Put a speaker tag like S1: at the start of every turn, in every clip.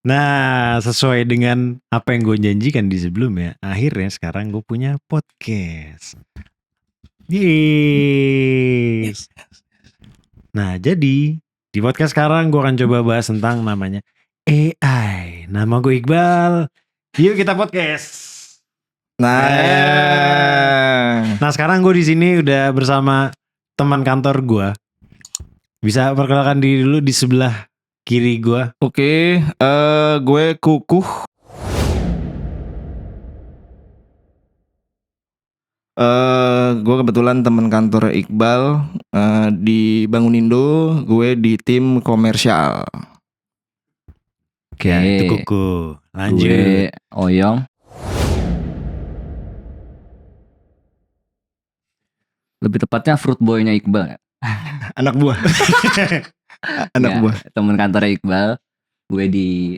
S1: Nah, sesuai dengan apa yang gue janjikan di sebelumnya, akhirnya sekarang gue punya podcast. Yeay.
S2: Yes.
S1: Nah, jadi di podcast sekarang gue akan coba bahas tentang namanya AI. Nama gue Iqbal. Yuk kita podcast. Nah, sekarang gue di sini udah bersama teman kantor gue. Bisa perkenalkan diri dulu di sebelah kiri gue.
S2: Oke, gue Kukuh. Gue kebetulan teman kantor Iqbal di Bangunindo. Gue di tim komersial.
S1: Oke, ya, itu Kuku. Lanjut.
S3: Gue Oyong. Lebih tepatnya fruit boy-nya Iqbal.
S2: Anak buah. Anak buah.
S3: Temen kantornya Iqbal. Gue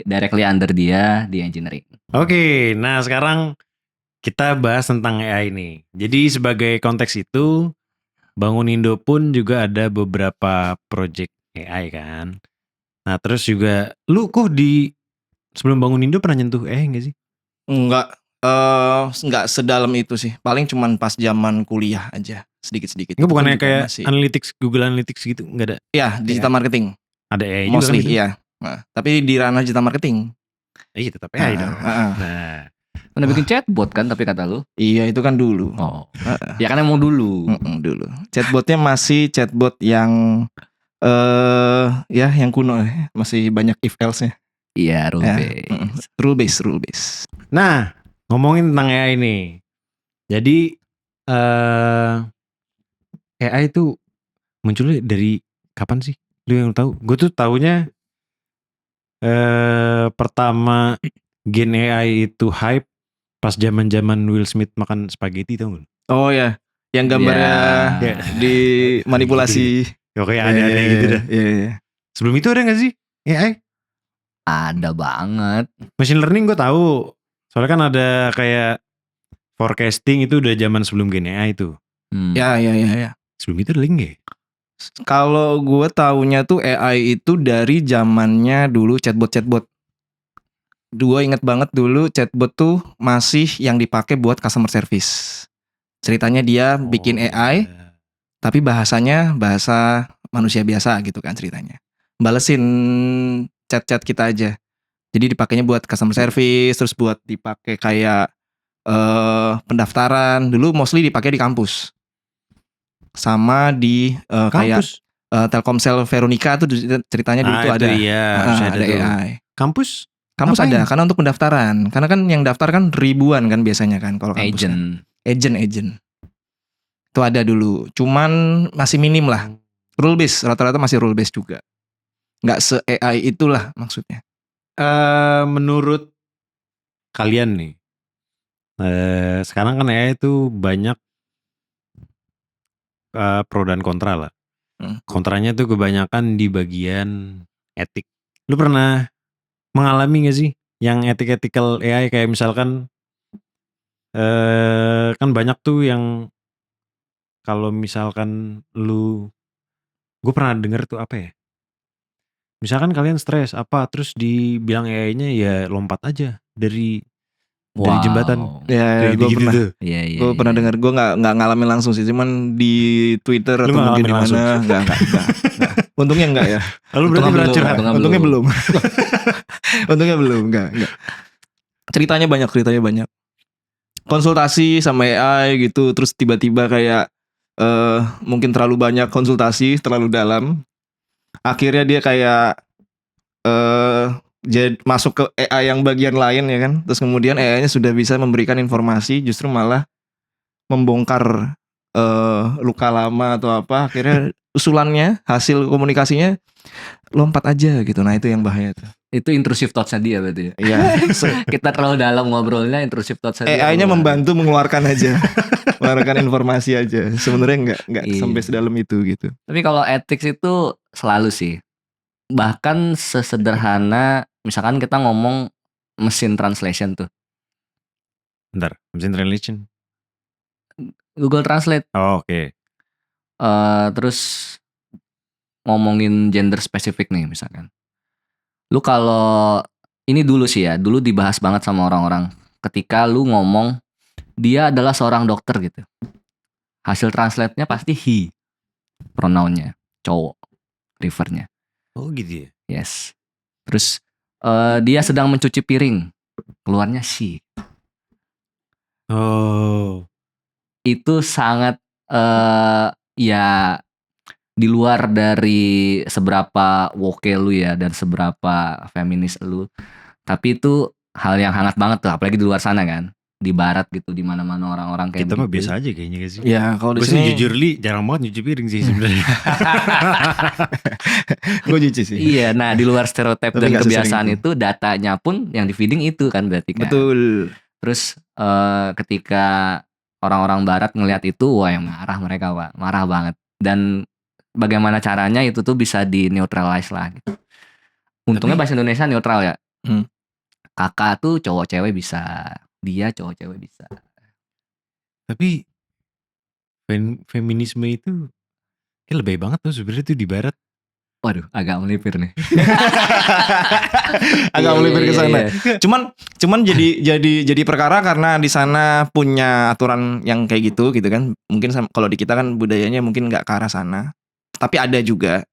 S3: directly under dia di engineering.
S1: Oke, nah sekarang kita bahas tentang AI ini. Jadi sebagai konteks itu, Bangunindo pun juga ada beberapa project AI kan. Nah terus juga, lu kok sebelum Bangunindo pernah nyentuh AI gak sih?
S2: Enggak sedalam itu sih. Paling cuman pas zaman kuliah aja, sedikit-sedikit.
S1: Enggak, bukannya
S2: juga
S1: kayak
S2: masih.
S1: Google Analytics gitu, enggak ada?
S2: Ya, digital marketing.
S1: Ada AI
S2: Mostly,
S1: juga kan gitu?
S2: iya. Nah, tapi di ranah digital marketing.
S1: Iya tetap AI dong. Nah,
S3: Pernah bikin chatbot kan tapi kata lu?
S2: Iya, itu kan dulu.
S3: Oh. Ya kan emang dulu.
S2: Dulu. Chatbotnya masih chatbot yang yang kuno, masih banyak if else-nya.
S3: Iya,
S2: Rule based.
S1: Nah, ngomongin tentang AI ini. Jadi AI itu munculnya dari kapan sih? Lu yang tahu? Gue tuh taunya pertama gen AI itu hype pas zaman Will Smith makan spaghetti, tau gak?
S2: Oh ya, yang gambarnya dimanipulasi.
S1: Oke, ada gitu dah.
S2: Iya.
S1: Sebelum itu ada gak sih AI?
S3: Ada banget.
S1: Machine learning gue tahu. Soalnya kan ada kayak forecasting itu udah zaman sebelum gen AI itu.
S2: Ya.
S1: Sebelum itu ada link gak?
S2: Kalau gue taunya tuh AI itu dari zamannya dulu chatbot. Gue inget banget dulu chatbot tuh masih yang dipakai buat customer service. Ceritanya dia bikin AI, tapi bahasanya bahasa manusia biasa gitu kan ceritanya. Balesin chat-chat kita aja. Jadi dipakainya buat customer service, terus buat dipakai kayak pendaftaran. Dulu mostly dipakai di kampus. Sama di kayak Telkomsel Veronica tuh ceritanya dulu tuh ada.
S1: Iya,
S2: ada AI.
S1: Kampus
S2: ada karena untuk pendaftaran. Karena kan yang daftar kan ribuan kan biasanya kan kalau kampus. Agent. Itu ada dulu. Cuman masih minim lah. Rule based, rata-rata masih rule based juga. Nggak se-AI itulah maksudnya.
S1: Menurut kalian nih, sekarang kan AI itu banyak pro dan kontra lah. Kontranya tuh kebanyakan di bagian etik. Lu pernah mengalami gak sih yang ethical AI kayak misalkan kan banyak tuh yang kalau misalkan gue pernah denger tuh apa ya? Misalkan kalian stres apa terus dibilang AI-nya ya lompat aja dari jembatan.
S2: Ya, gue pernah.
S3: Gue
S2: pernah dengar. Gue nggak ngalamin langsung sih, cuman di Twitter atau mungkin di mana. Nggak. Untungnya enggak ya.
S1: Lalu berarti pernah curhat.
S2: Untungnya belum. Untungnya belum. Enggak. Ceritanya banyak. Konsultasi sama AI gitu, terus tiba-tiba kayak mungkin terlalu banyak konsultasi, terlalu dalam. Akhirnya dia kayak jadi masuk ke AI yang bagian lain ya kan. Terus kemudian AI-nya sudah bisa memberikan informasi, justru malah membongkar luka lama atau apa. Akhirnya usulannya, hasil komunikasinya lompat aja gitu. Nah itu yang bahaya tuh.
S3: Itu intrusive thoughts-nya dia berarti.
S2: Iya.
S3: Kita terlalu dalam ngobrolnya, intrusive thoughts-nya dia.
S2: AI-nya membantu mengeluarkan aja. Mengeluarkan informasi aja. Sebenarnya enggak sampai sedalam itu gitu.
S3: Tapi kalau ethics itu selalu sih. Bahkan sesederhana misalkan kita ngomong mesin translation tuh.
S1: Bentar, mesin translation.
S3: Google Translate.
S1: Oh, oke.
S3: Terus ngomongin gender spesifik nih misalkan. Lu kalau ini dulu sih ya, dulu dibahas banget sama orang-orang. Ketika lu ngomong dia adalah seorang dokter gitu, hasil translate-nya pasti he, pronounnya cowok, refernya.
S1: Oh gitu ya.
S3: Yes. Terus dia sedang mencuci piring, keluarnya she.
S1: Oh.
S3: Itu sangat ya di luar dari seberapa woke lu ya dan seberapa feminis lu. Tapi itu hal yang hangat banget tuh, apalagi di luar sana kan. Di barat gitu, di mana-mana orang-orang kayak
S1: Kita mah
S3: begitu.
S1: biasa aja kayaknya gak sih?
S2: Ya kalau di
S1: Gue sih
S2: sini
S1: jujur Li, jarang banget nyuci piring sih sebenarnya.
S2: gue cuci sih.
S3: Iya, nah di luar stereotip
S2: Tapi
S3: dan
S2: nggak sesering
S3: kebiasaan
S2: itu.
S3: itu, datanya pun yang di feeding itu kan berarti kan.
S2: Betul.
S3: Terus ketika orang-orang barat ngelihat itu, wah yang marah mereka, Pak. Marah banget. Dan bagaimana caranya itu tuh bisa di neutralize lah gitu. Untungnya bahasa Indonesia neutral ya. Kakak tuh cowok cewek bisa, dia cowok cewek bisa.
S1: Tapi feminisme itu kayak lebih banget tuh sebenarnya tuh di barat.
S3: Waduh, agak melipir nih.
S2: Agak melipir ke sana.
S3: Iya.
S2: Cuman jadi perkara karena di sana punya aturan yang kayak gitu kan. Mungkin kalau di kita kan budayanya mungkin nggak ke arah sana. Tapi ada juga.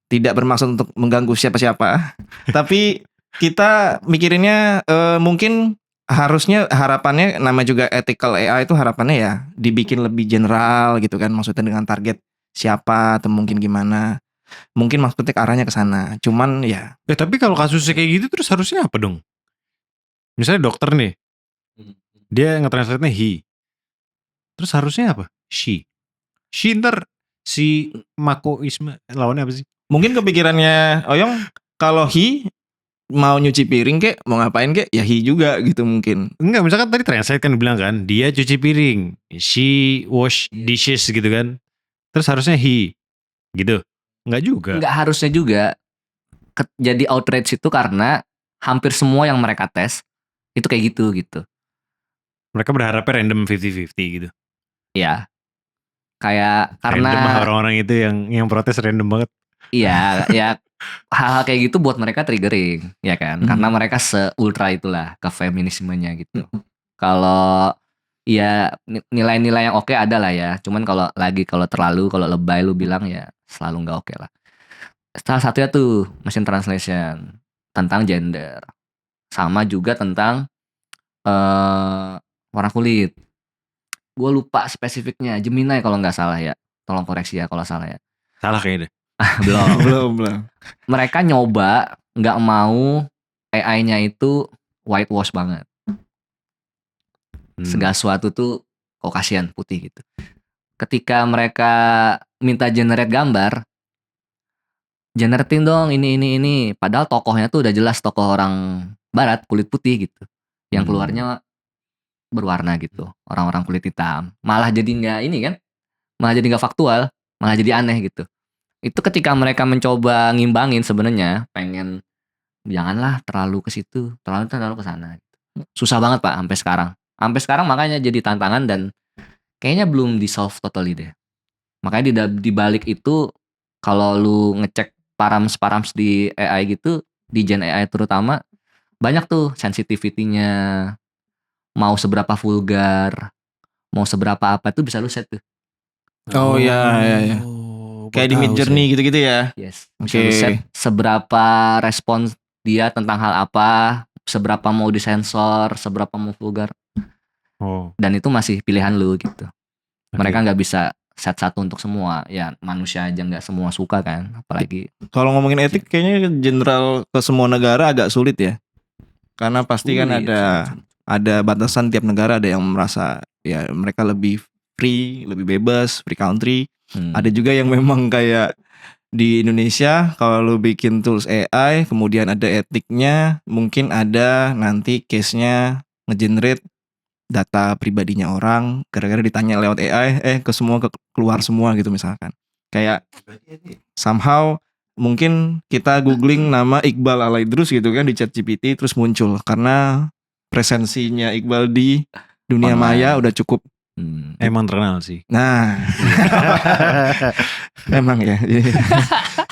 S2: Tidak bermaksud untuk mengganggu siapa-siapa. Tapi kita mikirinnya mungkin harusnya harapannya, nama juga ethical AI itu harapannya ya dibikin lebih general gitu kan, maksudnya dengan target siapa atau mungkin gimana, mungkin maksudnya ke arahnya ke sana. Cuman ya
S1: Tapi kalau kasusnya kayak gitu terus harusnya apa dong? Misalnya dokter nih, dia nge-translate-nya he, terus harusnya apa? She ntar si makoisme lawannya apa sih?
S2: mungkin kepikirannya Oyong kalau he mau nyuci piring kek, mau ngapain kek, ya he juga gitu mungkin.
S1: Enggak, misalkan tadi translate kan bilang kan, dia cuci piring, she wash dishes gitu kan. Terus harusnya he gitu. Enggak juga.
S3: Enggak harusnya juga. Jadi outrage itu karena hampir semua yang mereka tes itu kayak gitu.
S1: Mereka berharapnya random 50-50 gitu.
S3: Ya. Kayak karena
S1: random orang-orang itu yang protes random banget.
S3: Iya, ya hal-hal kayak gitu buat mereka triggering, ya kan? Karena mereka se-ultra itulah ke feminismenya gitu. Kalau ya nilai-nilai yang oke ada lah ya. Cuman kalau terlalu, kalau lebay lu bilang ya selalu nggak oke lah. Salah satunya tuh machine translation tentang gender. Sama juga tentang warna kulit. Gue lupa spesifiknya, Gemini kalau nggak salah ya. Tolong koreksi ya kalau salah ya.
S1: Salah kayaknya deh.
S3: belum. Mereka nyoba nggak mau AI-nya itu whitewash banget. Segala sesuatu tuh Caucasian putih gitu. Ketika mereka minta generate gambar, generatein dong ini. Padahal tokohnya tuh udah jelas tokoh orang barat kulit putih gitu. Yang keluarnya berwarna gitu. Orang-orang kulit hitam. Malah jadi nggak ini kan? Malah jadi nggak faktual. Malah jadi aneh gitu. Itu ketika mereka mencoba ngimbangin sebenarnya, pengen janganlah terlalu ke situ, terlalu ke sana. Susah banget Pak sampai sekarang. Sampai sekarang makanya jadi tantangan dan kayaknya belum di solve totally deh. Makanya di balik itu kalau lu ngecek params di AI gitu, di Gen AI terutama banyak tuh sensitivity-nya. Mau seberapa vulgar, mau seberapa apa tuh bisa lu set tuh.
S2: Oh ya. Kayak di Midjourney gitu-gitu ya.
S3: Yes. Bisa lu set seberapa respons dia tentang hal apa, seberapa mau disensor, seberapa mau vulgar. Dan itu masih pilihan lu gitu. Mereka nggak bisa set satu untuk semua. Ya manusia aja nggak semua suka kan, apalagi.
S2: Kalau ngomongin etik kayaknya general ke semua negara agak sulit ya. Karena pasti kan ada batasan, tiap negara ada yang merasa ya mereka lebih free, lebih bebas, free country. Ada juga yang memang kayak di Indonesia kalau lu bikin tools AI kemudian ada etiknya, mungkin ada nanti case-nya ngegenerate data pribadinya orang gara-gara ditanya lewat AI ke semua keluar semua gitu misalkan. Kayak somehow mungkin kita googling nama Iqbal Alaidrus gitu kan di ChatGPT terus muncul karena presensinya Iqbal di dunia maya udah cukup.
S1: Emang terkenal sih.
S2: Nah, emang ya.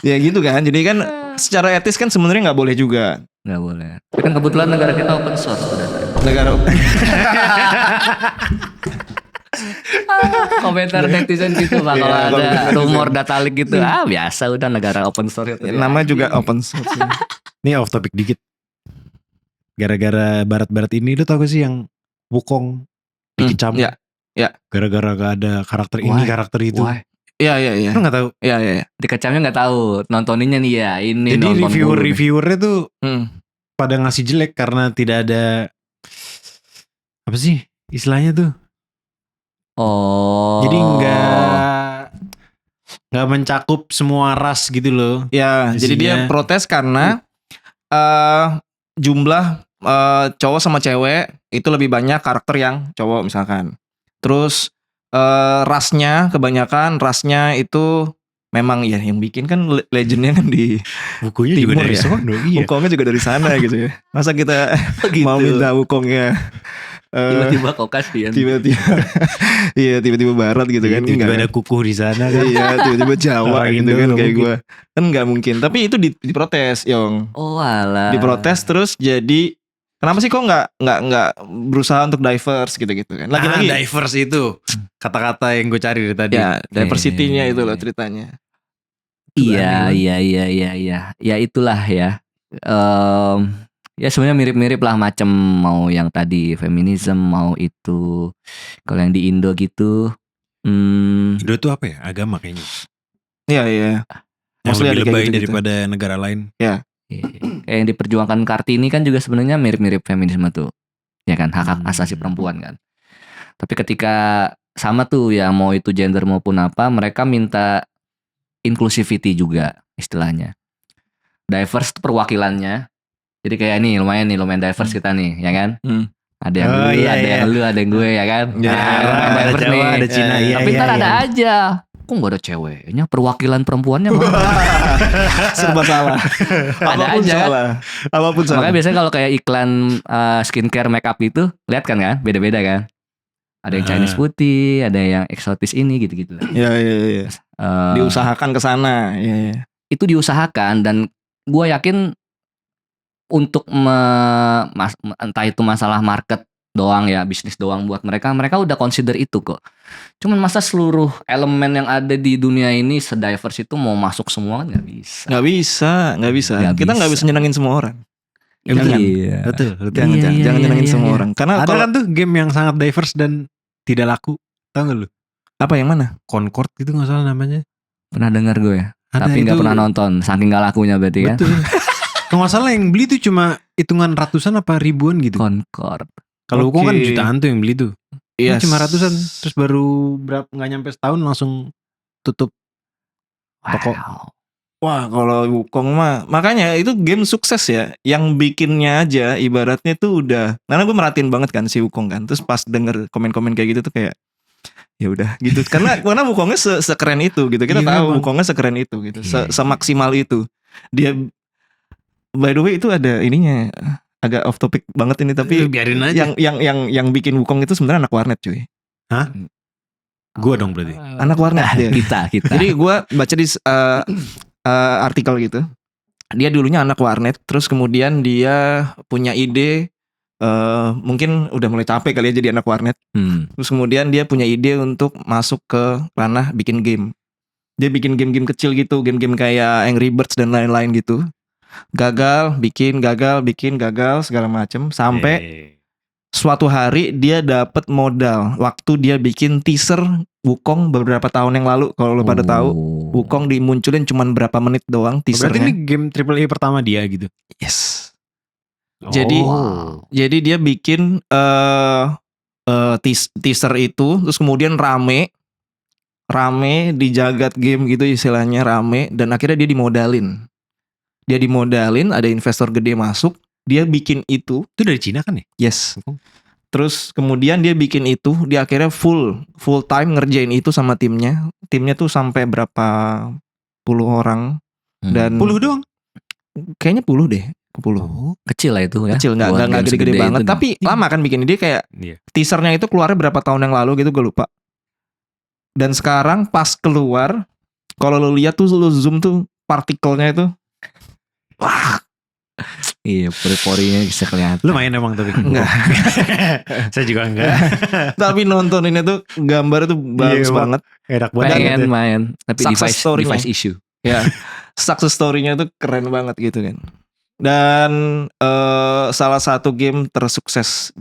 S2: Ya gitu kan. Jadi kan secara etis kan sebenarnya nggak boleh juga.
S3: Nggak boleh. Tapi kan kebetulan negara kita open source udah.
S2: Negara
S3: Komentar netizen gitu Pak kalau
S2: Iya,
S3: ada
S2: komentar
S3: rumor data leak gitu. Biasa udah negara open source itu.
S2: namanya juga open source.
S1: Ini off topic dikit. Gara-gara barat-barat ini, lu tau gak sih yang Wukong dikecam?
S2: ya.
S1: Gara-gara gak ada karakter ini,
S3: Why?
S1: karakter itu.
S3: Wah,
S2: Iya.
S1: Lu gak tahu?
S2: Iya.
S3: dikecamnya nggak tahu, nontoninnya nih ya. Ini
S1: Jadi
S3: nonton dulu nih.
S1: reviewernya tuh
S2: Hmm.
S1: pada ngasih jelek karena tidak ada apa sih istilahnya tuh.
S3: Oh.
S1: Jadi nggak mencakup semua ras gitu loh.
S2: Ya, jadi dia
S1: Isinya.
S2: protes karena jumlah cowok sama cewek itu lebih banyak karakter yang cowok misalkan. Terus rasnya kebanyakan rasnya itu memang ya yang bikin kan legendnya kan di
S1: Bukunya juga
S2: Timur
S1: dari
S2: ya?
S1: sono. Iya.
S2: Wukongnya juga dari sana gitu ya. Masa kita
S3: Gitu.
S2: mau minta Wukongnya
S3: tiba-tiba Caucasian.
S2: tiba-tiba iya tiba-tiba barat gitu kan
S1: Tiba-tiba
S2: enggak.
S1: ada kukuh di sana kan.
S2: Iya tiba-tiba Jawa
S1: Orang
S2: gitu
S1: Indo
S2: kan
S1: nggak
S2: kayak
S1: mungkin.
S2: gue kan nggak mungkin tapi itu diprotes Yong
S3: Oh alah.
S2: diprotes terus jadi kenapa sih kok nggak berusaha untuk diverse gitu kan lagi-lagi
S1: diverse itu kata-kata yang gue cari dari tadi.
S2: ya diversity-nya itu loh
S3: Iya.
S2: ceritanya
S3: Iya,
S1: aneh
S3: iya. Ya itulah ya. Ya sebenarnya mirip-mirip lah macam mau yang tadi feminisme mau itu kalau yang di Indo gitu.
S1: Indo tuh apa ya? Agama kayaknya.
S2: iya
S1: Yang
S2: Mostly
S1: lebih
S2: ada kayak
S1: lebay
S2: gitu-gitu.
S1: daripada negara lain.
S3: Kayak yang diperjuangkan Kartini kan juga sebenarnya mirip-mirip feminisme tuh. Ya kan, hak asasi perempuan kan. Tapi ketika sama tuh ya mau itu gender maupun apa, mereka minta inclusivity juga istilahnya. Diverse tuh perwakilannya. Jadi kayak nih lumayan diverse kita nih, ya kan?
S2: Hmm.
S3: Ada yang
S1: Oh,
S3: lu,
S1: iya,
S3: ada
S1: iya.
S3: yang lu, ada yang gue ya kan?
S2: Ya,
S3: lumayan
S1: ada
S3: diverse
S1: Jawa,
S3: nih.
S1: ada Cina, iya,
S3: Tapi
S1: iya,
S3: ntar
S1: iya.
S3: ada aja. Kok gak ada ceweknya? Perwakilan perempuannya mana?
S2: serba salah
S3: Ada
S2: apapun
S3: aja.
S2: salah apapun salah
S3: Makanya biasanya kalau kayak iklan skincare makeup itu, lihat kan beda-beda kan? Ada yang Chinese putih, ada yang eksotis ini gitu-gitu.
S2: ya
S3: Eh,
S2: diusahakan ke sana ya
S3: itu diusahakan dan gue yakin untuk entah itu masalah market doang ya, bisnis doang buat mereka udah consider itu kok. Cuman masa seluruh elemen yang ada di dunia ini sediverse itu mau masuk semua kan nggak bisa.
S2: nggak bisa
S3: Nggak
S2: kita nggak
S3: bisa.
S2: bisa nyenengin semua orang
S1: Jangan.
S3: Iya.
S1: Betul.
S2: jangan nyenengin semua orang karena
S1: Ada
S2: kalau
S1: kan tuh game yang sangat diverse dan tidak laku. Tahu gak lu?
S2: apa yang mana
S1: Concord gitu gak salah namanya.
S3: Pernah dengar gue ya,
S1: Ada
S3: tapi nggak
S1: itu.
S3: pernah nonton, saking nggak lakunya berarti kan.
S1: Betul. Kalau gak salah yang beli tuh cuma hitungan ratusan apa ribuan gitu.
S3: Concord.
S1: Kalau Wukong kan
S2: Oke.
S1: jutaan tuh yang beli tuh.
S2: Iya,
S1: Ini cuma ratusan. Terus baru berapa nggak nyampe setahun langsung tutup. Toko.
S3: Wow.
S2: Wah kalau Wukong mah makanya itu game sukses ya. Yang bikinnya aja ibaratnya tuh udah. Karena gue merhatiin banget kan si Wukong kan. Terus pas denger komen-komen kayak gitu tuh kayak ya udah gitu. Karena Wukongnya sekeren itu gitu. Kita
S1: Iya,
S2: tahu
S1: emang.
S2: Wukongnya sekeren itu gitu.
S3: Iya.
S2: Semaksimal itu. Dia by the way itu ada ininya agak off topic banget ini tapi
S1: biarin aja.
S2: yang bikin Wukong itu sebenarnya anak warnet cuy.
S1: Gua dong berarti.
S2: Anak warnet dia.
S3: kita.
S2: Jadi gue baca di artikel gitu. Dia dulunya anak warnet, terus kemudian dia punya ide, mungkin udah mulai capek kali ya jadi anak warnet. Terus kemudian dia punya ide untuk masuk ke ranah bikin game. Dia bikin game-game kecil gitu, game-game kayak Angry Birds dan lain-lain gitu. Gagal, bikin segala macem. Sampai suatu hari dia dapat modal waktu dia bikin teaser Wukong beberapa tahun yang lalu. Kalau lo pada tahu, Wukong dimunculin cuman berapa menit doang
S1: Berarti
S2: teasernya.
S1: ini game AAA pertama dia gitu.
S2: Yes. Jadi
S1: Oh.
S2: jadi dia bikin teaser itu terus kemudian rame di jagat game gitu istilahnya rame dan akhirnya dia dimodalin. Ada investor gede masuk, dia bikin itu.
S1: Itu dari Cina kan ya?
S2: Yes. Terus kemudian dia bikin itu, dia akhirnya full time ngerjain itu sama timnya. Timnya tuh sampai berapa puluh orang dan
S1: 10 doang.
S2: kayaknya 10 deh, ke 10.
S3: Kecil lah itu ya.
S2: Kecil
S3: Buat
S2: nggak
S3: game
S2: gede-gede
S3: segede
S2: banget,
S3: itu.
S2: tapi lama kan bikin dia kayak
S1: Iya.
S2: teasernya itu keluarnya berapa tahun yang lalu gitu gue lupa. Dan sekarang pas keluar, kalau lo lihat tuh lo zoom tuh partikelnya itu, wah
S3: Iya, pori-porinya bisa kelihatan.
S1: Lu main emang tapi?
S2: Enggak.
S1: Saya juga enggak.
S2: Tapi nontoninnya tuh gambar tuh bagus
S1: Iya,
S2: banget.
S1: Enak banget.
S3: Pengen
S1: gitu.
S3: main, tapi
S2: Success story-nya.
S3: device issue.
S2: Ya, success story-nya tuh keren banget gitu kan. Dan salah satu game tersukses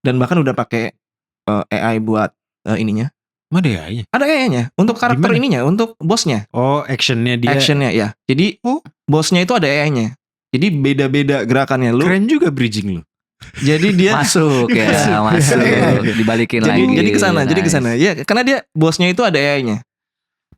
S2: dan bahkan udah pakai AI buat ininya.
S1: Mana ya? Iya.
S2: Ada AI-nya untuk karakter
S1: Gimana?
S2: ininya, untuk bosnya.
S1: Oh, actionnya dia.
S2: Actionnya ya. Jadi bosnya itu ada AI-nya. Jadi beda-beda gerakannya lu.
S1: Keren juga bridging lu.
S2: Jadi dia
S3: Masuk ya, masuk. Dibalikin lagi.
S2: jadi kesana, jadi
S3: Nice.
S2: kesana. Ya, karena dia bosnya itu ada AI-nya.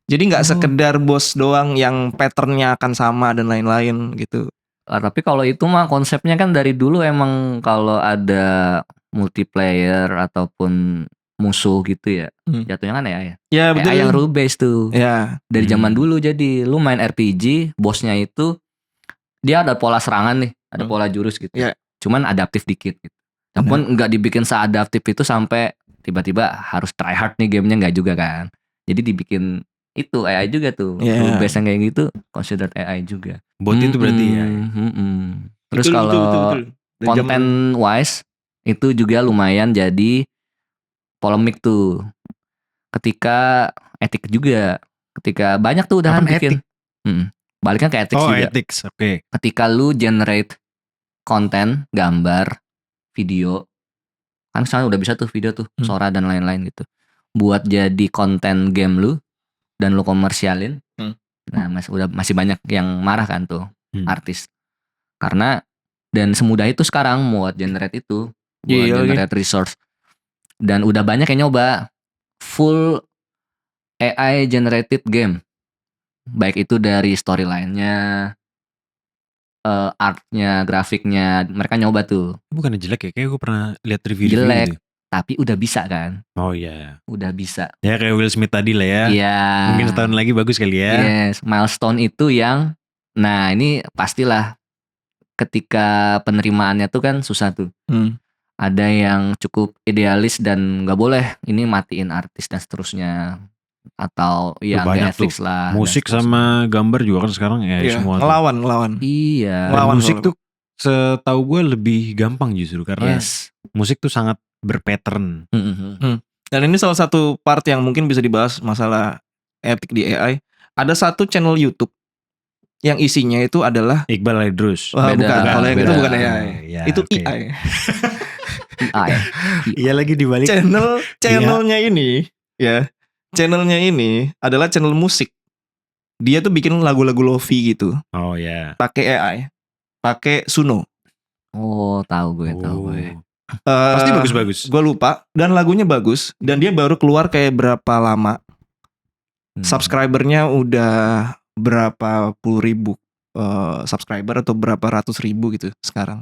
S2: Jadi nggak sekedar bos doang yang patternnya akan sama dan lain-lain gitu.
S3: Tapi kalau itu mah konsepnya kan dari dulu emang kalau ada multiplayer ataupun musuh gitu ya, jatuhnya kan ya.
S2: Ya betul.
S3: AI yang rule based tuh.
S2: Ya.
S3: Dari zaman dulu jadi lu main RPG, bosnya itu dia ada pola serangan nih, ada pola jurus gitu.
S2: Iya.
S3: Cuman adaptif dikit gitu. Namun nggak dibikin seadaptif itu sampai tiba-tiba harus try hard nih gamenya, nggak juga kan. Jadi dibikin itu AI juga tuh.
S2: Iya.
S3: Rule based yang kayak gitu considered AI juga.
S1: Bot itu berarti ya.
S3: Terus
S2: Betul,
S3: kalau
S2: betul. Dari
S3: konten wise itu juga lumayan jadi polemik tuh. Ketika etik juga. Ketika banyak tuh udah
S1: Apaan
S3: bikin. Baliknya ke ethics
S1: Oh,
S3: juga.
S1: ethics. Oke.
S3: Ketika lu generate konten, gambar, video, kan sekarang udah bisa tuh video tuh, suara dan lain-lain gitu. Buat jadi konten game lu dan lu komersialin. Nah, masih banyak yang marah kan tuh artis. Karena dan semudah itu sekarang buat generate itu, buat generate resource. Dan udah banyak yang nyoba full AI generated game. Baik itu dari storyline-nya, artnya, grafiknya, mereka nyoba tuh.
S1: Bukannya jelek ya? Kayak gue pernah lihat review
S3: Jelek,
S1: gitu.
S3: tapi udah bisa kan?
S1: Oh iya.
S3: Udah bisa.
S1: Ya kayak Will Smith tadi lah ya.
S3: Iya.
S1: Mungkin setahun lagi bagus kali ya.
S3: Yes, milestone itu yang, nah ini pastilah ketika penerimaannya tuh kan susah tuh. Ada yang cukup idealis dan nggak boleh ini matiin artis dan seterusnya, atau ya
S1: banyak
S3: nggak ethics lah.
S1: Musik
S3: dan
S1: sama gambar juga kan sekarang ya semua.
S2: ngelawan.
S3: Iya.
S2: Ngelawan
S1: musik tuh setahu gue lebih gampang justru karena musik tuh sangat berpattern.
S2: Dan ini salah satu part yang mungkin bisa dibahas masalah etik di AI. Ada satu channel YouTube yang isinya itu adalah
S1: Iqbal Aidrus.
S2: bukan. Kalau yang itu bukan AI.
S1: Ya,
S2: itu
S1: oke.
S2: AI.
S3: AI.
S1: Iya lagi dibalik.
S2: Channelnya ini ya. Channelnya ini adalah channel musik. Dia tuh bikin lagu-lagu lofi gitu.
S1: Oh ya.
S2: Pakai AI. Pakai Suno.
S3: Oh, tahu gue.
S1: Pasti bagus-bagus.
S2: Gue lupa. Dan lagunya bagus. Dan dia baru keluar kayak berapa lama. Subscribernya udah berapa puluh ribu subscriber atau berapa ratus ribu gitu sekarang.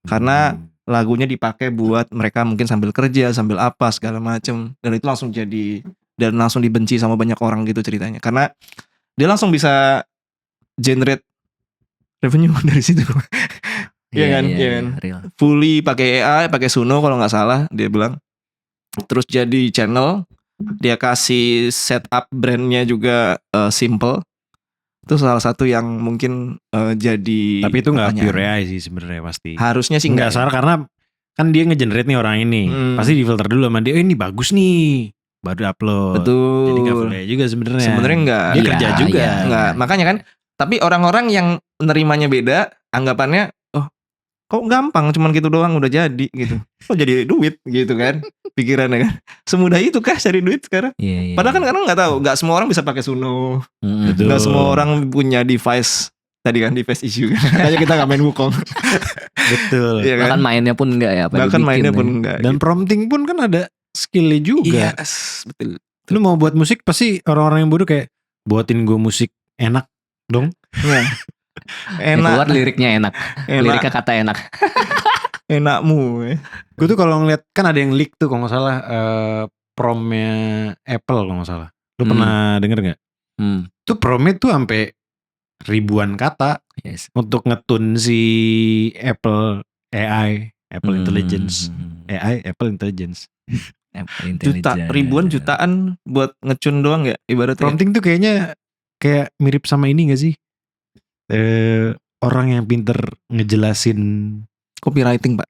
S2: Karena lagunya dipakai buat mereka mungkin sambil kerja, sambil apa segala macem. Dan itu langsung jadi, dan langsung dibenci sama banyak orang gitu ceritanya. Karena dia langsung bisa generate revenue dari situ. Iya kan? Fully pakai AI, pakai Suno kalau nggak salah dia bilang. Terus jadi channel, dia kasih setup brandnya juga simple. Itu salah satu yang mungkin jadi.
S1: Tapi itu nggak pure AI sih sebenarnya pasti.
S2: Harusnya sih
S1: nggak salah karena kan dia ngegenerate nih orang ini. Pasti difilter dulu sama dia. Ini bagus nih, baru upload.
S2: Betul.
S1: Jadi nggak full AI juga sebenarnya.
S2: Sebenarnya nggak.
S1: Dia kerja juga.
S2: Nggak. Makanya kan. Tapi orang-orang yang menerimanya beda, anggapannya, oh, kok gampang, cuman gitu doang udah jadi gitu. Kok jadi duit gitu kan? Pikirannya kan. Semudah itu kah cari duit sekarang? Padahal kan orang nggak tahu, nggak semua orang bisa pakai Suno. Nggak semua orang punya device. Tadi kan device issue kan. Makanya kita nggak main Wukong.
S1: Betul.
S2: Iya kan?
S3: Bahkan mainnya pun enggak ya.
S2: Bahkan mainnya pun enggak.
S1: Dan prompting pun kan ada skillnya juga.
S2: Yes, betul.
S1: Lu mau buat musik pasti orang-orang yang bodoh kayak buatin gue musik enak dong.
S2: Ya.
S3: Enak. Keluar liriknya enak. Liriknya kata enak.
S2: Enakmu.
S1: Gue tuh kalau ngeliat kan ada yang leak tuh kalau nggak salah promnya Apple kalau nggak salah. Lu pernah denger nggak? Tuh promnya tuh sampai ribuan kata untuk ngetun si Apple AI, Apple Intelligence, AI, Apple Intelligence.
S2: Ribuan jutaan buat ngecun doang ya ibaratnya.
S1: Prompting tuh kayaknya kayak mirip sama ini gak sih? orang yang pinter ngejelasin.
S2: Copywriting, Pak.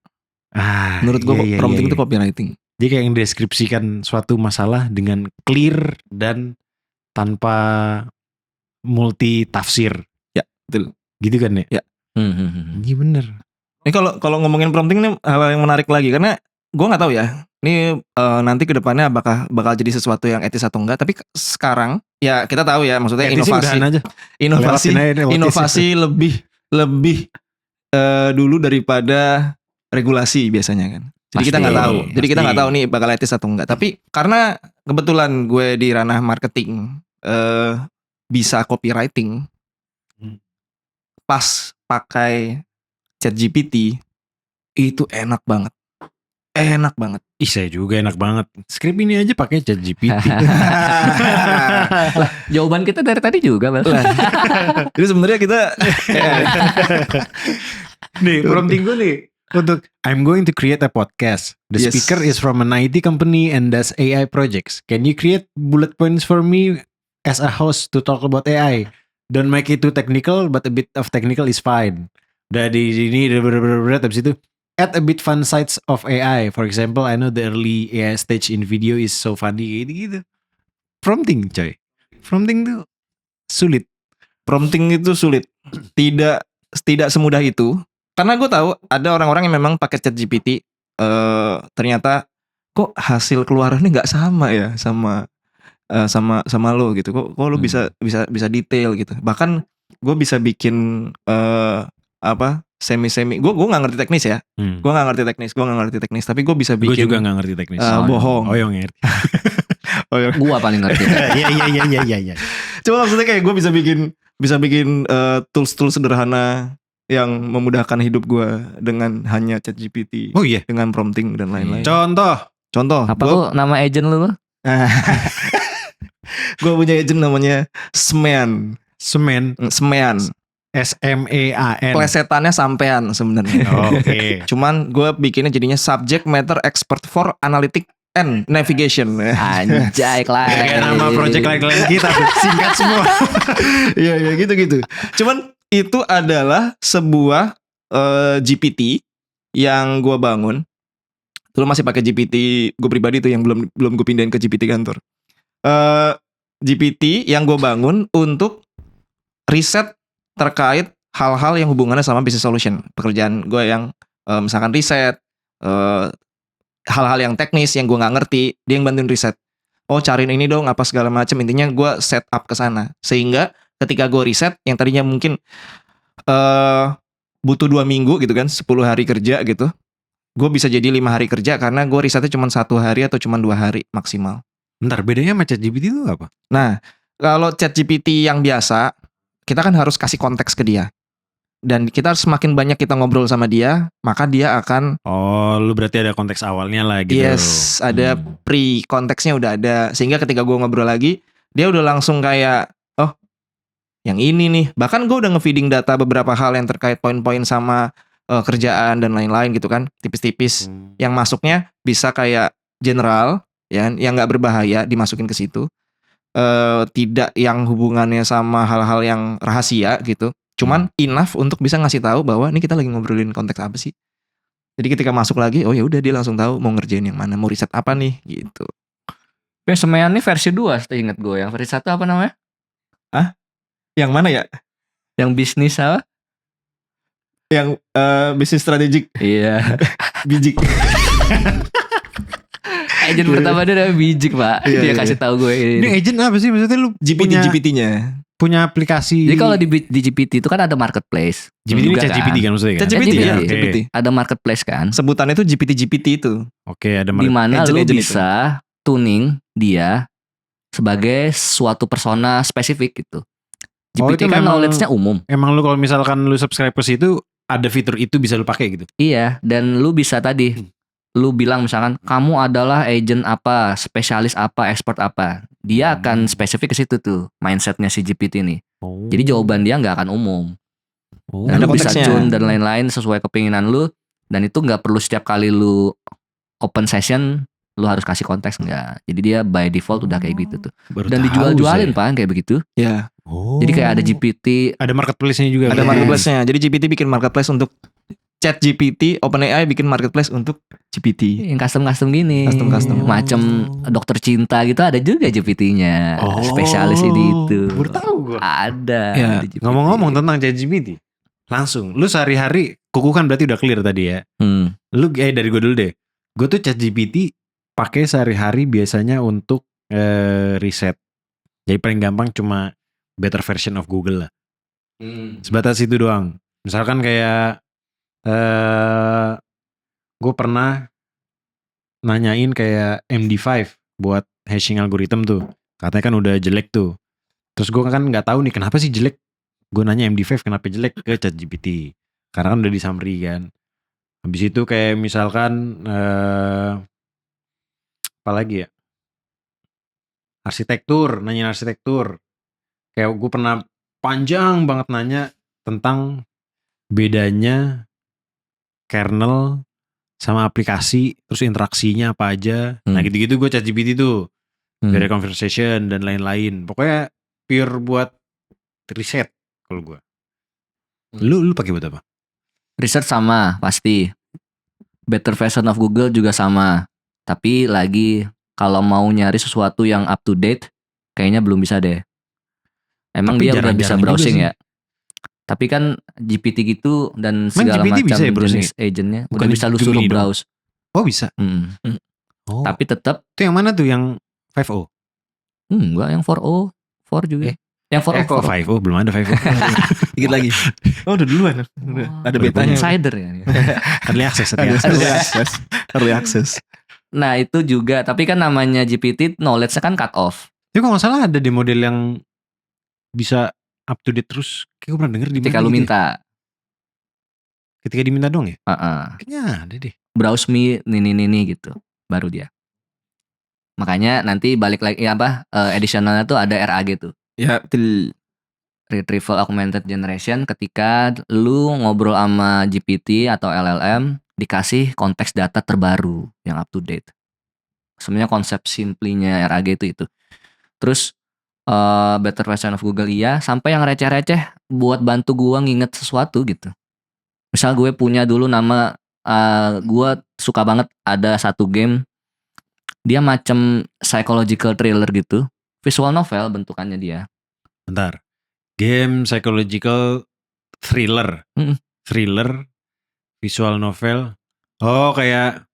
S2: Menurut gue prompting itu copywriting.
S1: Dia kayak mendeskripsikan suatu masalah dengan clear dan tanpa multi tafsir.
S2: Ya, betul.
S1: Gitu kan ya?
S2: Ya.
S1: Iya bener.
S2: Ini kalau ngomongin prompting nih hal yang menarik lagi karena gue nggak tahu ya. Ini nanti kedepannya bakal jadi sesuatu yang etis atau enggak. Tapi sekarang ya kita tahu ya, maksudnya inovasi lebih dulu daripada regulasi biasanya kan. Jadi kita nggak tahu. Jadi kita nggak tahu nih bakal etis atau enggak. Tapi karena kebetulan gue di ranah marketing bisa copywriting, pas pakai ChatGPT itu enak banget.
S1: Ih, saya juga enak banget. Skrip ini aja pakai ChatGPT.
S3: Jawaban kita dari tadi juga, Bang.
S2: Jadi sebenarnya kita
S1: nih prompting gue nih untuk I'm going to create a podcast. The
S2: Yes.
S1: speaker is from an IT company and does AI projects. Can you create bullet points for me as a host to talk about AI? Don't make it too technical, but a bit of technical is fine. Udah di sini habis itu add a bit fun sides of AI. For example, I know the early AI stage in video is so funny gitu. Prompting, coy. Prompting tuh sulit.
S2: prompting itu sulit. Tidak semudah itu. Karena gue tahu ada orang-orang yang memang pakai ChatGPT ternyata kok hasil keluarannya nggak sama ya sama lo gitu. Kok lo bisa detail gitu. Bahkan gue bisa bikin semi gue nggak ngerti teknis ya. Gue nggak ngerti teknis tapi gue bisa bikin.
S1: Gue juga nggak ngerti teknis.
S2: Bohong.
S1: Oh yang ngerti.
S3: Gua paling ngerti.
S1: Iya.
S2: Cuma maksudnya kayak gue bisa bikin tools sederhana yang memudahkan hidup gue dengan hanya ChatGPT.
S1: Oh iya.
S2: Dengan prompting dan lain-lain.
S1: Contoh.
S3: Apa lu nama agent lu?
S2: Gue punya agent namanya Semean.
S1: Semean. SMEAN.
S2: Plesetannya sampean sebenarnya.
S1: Oke.
S2: Cuman gue bikinnya jadinya subject matter expert for analytic and navigation.
S3: Anjay,
S1: Kayak nama project lain kita tuh singkat semua.
S2: Iya gitu. Cuman itu adalah sebuah GPT yang gue bangun. Dulu masih pakai GPT gue pribadi tuh yang belum gue pindahin ke GPT kantor. GPT yang gue bangun untuk riset terkait hal-hal yang hubungannya sama business solution. Pekerjaan gue yang misalkan riset, hal-hal yang teknis yang gue nggak ngerti, dia yang bantuin riset. Oh cariin ini dong apa segala macam. Intinya gue set up ke sana sehingga ketika gue riset yang tadinya mungkin butuh 2 minggu gitu kan, 10 hari kerja gitu, gue bisa jadi 5 hari kerja karena gue risetnya cuma 1 hari atau cuma 2 hari maksimal.
S1: Bentar, bedanya sama ChatGPT itu apa?
S2: Nah, kalau ChatGPT yang biasa, kita kan harus kasih konteks ke dia. Dan kita harus semakin banyak kita ngobrol sama dia, maka dia akan
S1: lu berarti ada konteks awalnya lah gitu.
S2: Yes, ada pre-konteksnya udah ada. Sehingga ketika gue ngobrol lagi, dia udah langsung kayak, oh yang ini nih. Bahkan gue udah nge-feeding data beberapa hal yang terkait poin-poin sama kerjaan dan lain-lain gitu kan. Tipis-tipis. Yang masuknya bisa kayak general, ya, yang gak berbahaya dimasukin ke situ. Tidak yang hubungannya sama hal-hal yang rahasia gitu. Cuman enough untuk bisa ngasih tahu bahwa ini kita lagi ngobrolin konteks apa sih. Jadi ketika masuk lagi, oh ya udah dia langsung tahu mau ngerjain yang mana, mau riset apa nih gitu.
S3: Semean ini versi 2 seingat gue. Yang versi 1 apa namanya?
S2: Yang mana ya?
S3: Yang bisnis apa?
S2: Yang bisnis strategik.
S3: Iya.
S2: Bijik.
S3: Agent pertama dia namanya Bijik, Pak. Dia kasih tahu gue
S1: Ini agent apa sih? Maksudnya lu
S2: GPT-nya.
S1: punya aplikasi.
S3: Jadi kalau di GPT itu kan ada marketplace.
S1: GPT ini ChatGPT kan maksudnya kan?
S2: ChatGPT ya,
S1: Oke.
S2: GPT.
S3: Ada marketplace kan.
S2: Sebutannya itu GPT itu.
S1: Oke, ada
S3: Di mana lu
S2: agent
S3: bisa tuning dia sebagai suatu persona spesifik gitu. GPT
S1: itu
S3: kan
S1: memang-
S3: knowledge-nya umum.
S1: Emang lu kalau misalkan lu subscribe ke situ ada fitur itu bisa lu pakai gitu.
S3: Iya, dan lu bisa tadi lu bilang misalkan kamu adalah agent apa, spesialis apa, expert apa. Dia akan spesifik ke situ tuh mindsetnya si GPT ini.
S1: Oh.
S3: Jadi jawaban dia nggak akan umum.
S1: Oh.
S3: Dan
S2: Ada
S3: lu bisa
S2: konteksnya.
S3: tune dan lain-lain sesuai kepinginan lu. Dan itu nggak perlu setiap kali lu open session lu harus kasih konteks enggak. Jadi dia by default udah kayak gitu tuh.
S1: Baru
S3: Dan
S1: tahu
S3: dijual-jualin
S1: saya.
S3: Pak kayak begitu.
S2: Ya,
S1: Oh.
S3: Jadi kayak ada GPT.
S1: Ada marketplace-nya juga.
S2: ada
S3: Yes.
S2: marketplace-nya. Jadi GPT bikin marketplace untuk Chat GPT, OpenAI bikin marketplace untuk GPT.
S3: Yang custom gini.
S2: Custom.
S3: Macam dokter cinta gitu ada juga GPT-nya. Spesialis ini itu.
S1: Baru tahu gua.
S3: Ada.
S2: Ya,
S3: ada GPT.
S1: Ngomong-ngomong tentang ChatGPT, langsung. Lu sehari-hari, kuku kan berarti udah clear tadi ya. Lu dari gue dulu deh. Gue tuh ChatGPT pakai sehari-hari biasanya untuk riset. Jadi paling gampang cuma better version of Google lah. Sebatas itu doang. Misalkan kayak gue pernah nanyain kayak MD5 buat hashing algorithm tuh. Katanya kan udah jelek tuh. Terus gue kan nggak tahu nih kenapa sih jelek. Gue nanya MD5 kenapa jelek ke ChatGPT. Karena kan udah di summary kan. Habis itu kayak misalkan apa lagi ya? Arsitektur, nanyain arsitektur. Kayak gue pernah panjang banget nanya tentang bedanya kernel sama aplikasi, terus interaksinya apa aja. Nah gitu-gitu gue ChatGPT tuh. Dari conversation dan lain-lain. Pokoknya pure buat riset kalau gue. Lu pakai buat apa?
S3: Research sama pasti. Better version of Google juga sama. Tapi lagi kalau mau nyari sesuatu yang up to date kayaknya belum bisa deh. Emang
S1: Tapi
S3: dia udah bisa
S1: jarang-jarang juga
S3: browsing
S1: sih.
S3: ya. Tapi kan GPT gitu dan
S1: Emang
S3: segala
S1: GPT
S3: macam
S1: bisa ya browsing?
S3: jenis agentnya
S1: Bukan
S3: udah bisa lu
S1: Gemini
S3: suruh
S1: dong?
S3: browse.
S1: Oh bisa. Oh.
S3: Tapi tetap
S1: Itu yang mana tuh yang 5O?
S3: enggak yang 4O 4 juga. Yang 4O
S1: Kok 5O? Belum ada 5O.
S2: Dikit lagi. Oh, udah duluan. Ada
S1: Udah
S2: betanya.
S3: Insider ya.
S1: Early access.
S2: Early access.
S3: Nah itu juga, tapi kan namanya GPT knowledge-nya kan cut off.
S1: Tapi kok gak salah ada di model yang bisa up to date terus. Kayak gue pernah denger di
S3: Ketika
S1: mana
S3: lu
S1: gitu ya.
S3: minta,
S1: Ketika diminta dong ya? Kayaknya ada deh.
S3: browse me nih gitu, baru dia. Makanya nanti balik lagi additionalnya tuh ada RAG tuh.
S2: Ya, betul.
S3: Retrieval Augmented Generation, ketika lu ngobrol sama GPT atau LLM dikasih konteks data terbaru yang up to date. Sebenarnya konsep simplinya RAG itu. Terus better version of Google iya, sampai yang receh-receh buat bantu gua nginget sesuatu gitu. Misal gue punya dulu nama, gue suka banget ada satu game, dia macam psychological thriller gitu, visual novel bentukannya dia.
S1: Bentar. Game psychological thriller. Thriller, visual novel. Oh kayak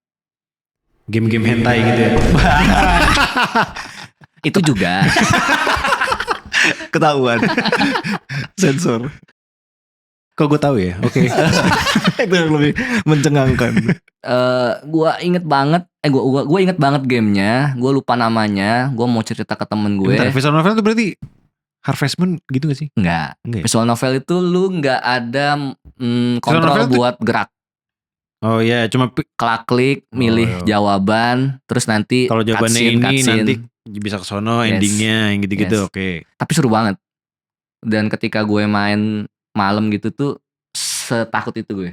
S1: game-game hentai gitu ya.
S3: Itu juga.
S2: Ketahuan. Sensor.
S1: Kok gue tahu ya? Oke.
S2: Itu yang lebih mencengangkan.
S3: Gua inget banget, gue inget banget gamenya, gue lupa namanya, gue mau cerita ke temen gue.
S1: Bentar, visual novel itu berarti Harvest Moon gitu gak sih?
S3: Enggak.
S1: Enggak ya?
S3: Visual novel itu lu nggak ada kontrol
S1: novel tuh-
S3: buat gerak.
S1: Oh iya, cuma
S3: Klik, milih
S1: iya.
S3: jawaban, terus nanti
S1: kalau jawabannya ini
S3: cutscene.
S1: nanti bisa ke sono,
S3: Yes.
S1: endingnya yang gitu-gitu.
S3: Yes.
S1: Oke.
S3: Tapi seru banget. Dan ketika gue main malam gitu tuh setakut itu gue.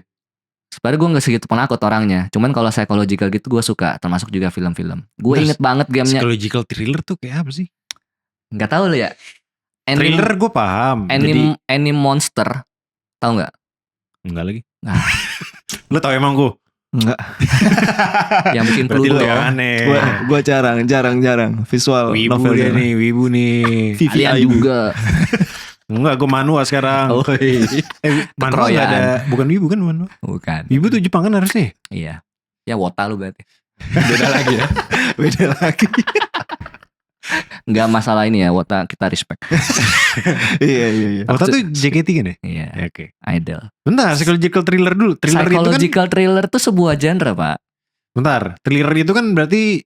S3: Sebenarnya gue nggak segitu penakut orangnya. Cuman kalau psychological gitu gue suka, termasuk juga film-film. Gue
S1: Terus,
S3: inget banget gamenya.
S1: Psychological thriller tuh kayak apa sih?
S3: Nggak tahu lo ya.
S1: Thriller gue paham. Jadi
S3: Anime monster, tahu nggak?
S1: enggak lagi.
S3: Nah.
S1: Lu tahu emang gue?
S2: Enggak.
S3: Yang bikin
S1: Berarti lu
S3: Pluto.
S1: yang aneh.
S2: Gua jarang visual
S1: Wibu
S2: novel
S1: dia nih, wibu nih.
S3: Kalian juga.
S1: Enggak, gue manhwa sekarang.
S2: Oh iya.
S1: Manhwa nggak ada, bukan wibu kan manhwa.
S3: Bukan.
S1: Wibu tuh Jepang kan harusnya.
S3: Iya. Ya wota lu berarti.
S2: Beda lagi ya. Beda lagi.
S3: Nggak masalah ini ya, wota kita respect.
S2: Iya.
S1: Wota tuh JKT kan ya?
S3: Iya.
S1: Ya, oke.
S3: Idol.
S1: Bentar, psychological thriller dulu. Thriller itu kan,
S3: Psychological thriller tuh sebuah genre, Pak.
S1: bentar, thriller itu kan berarti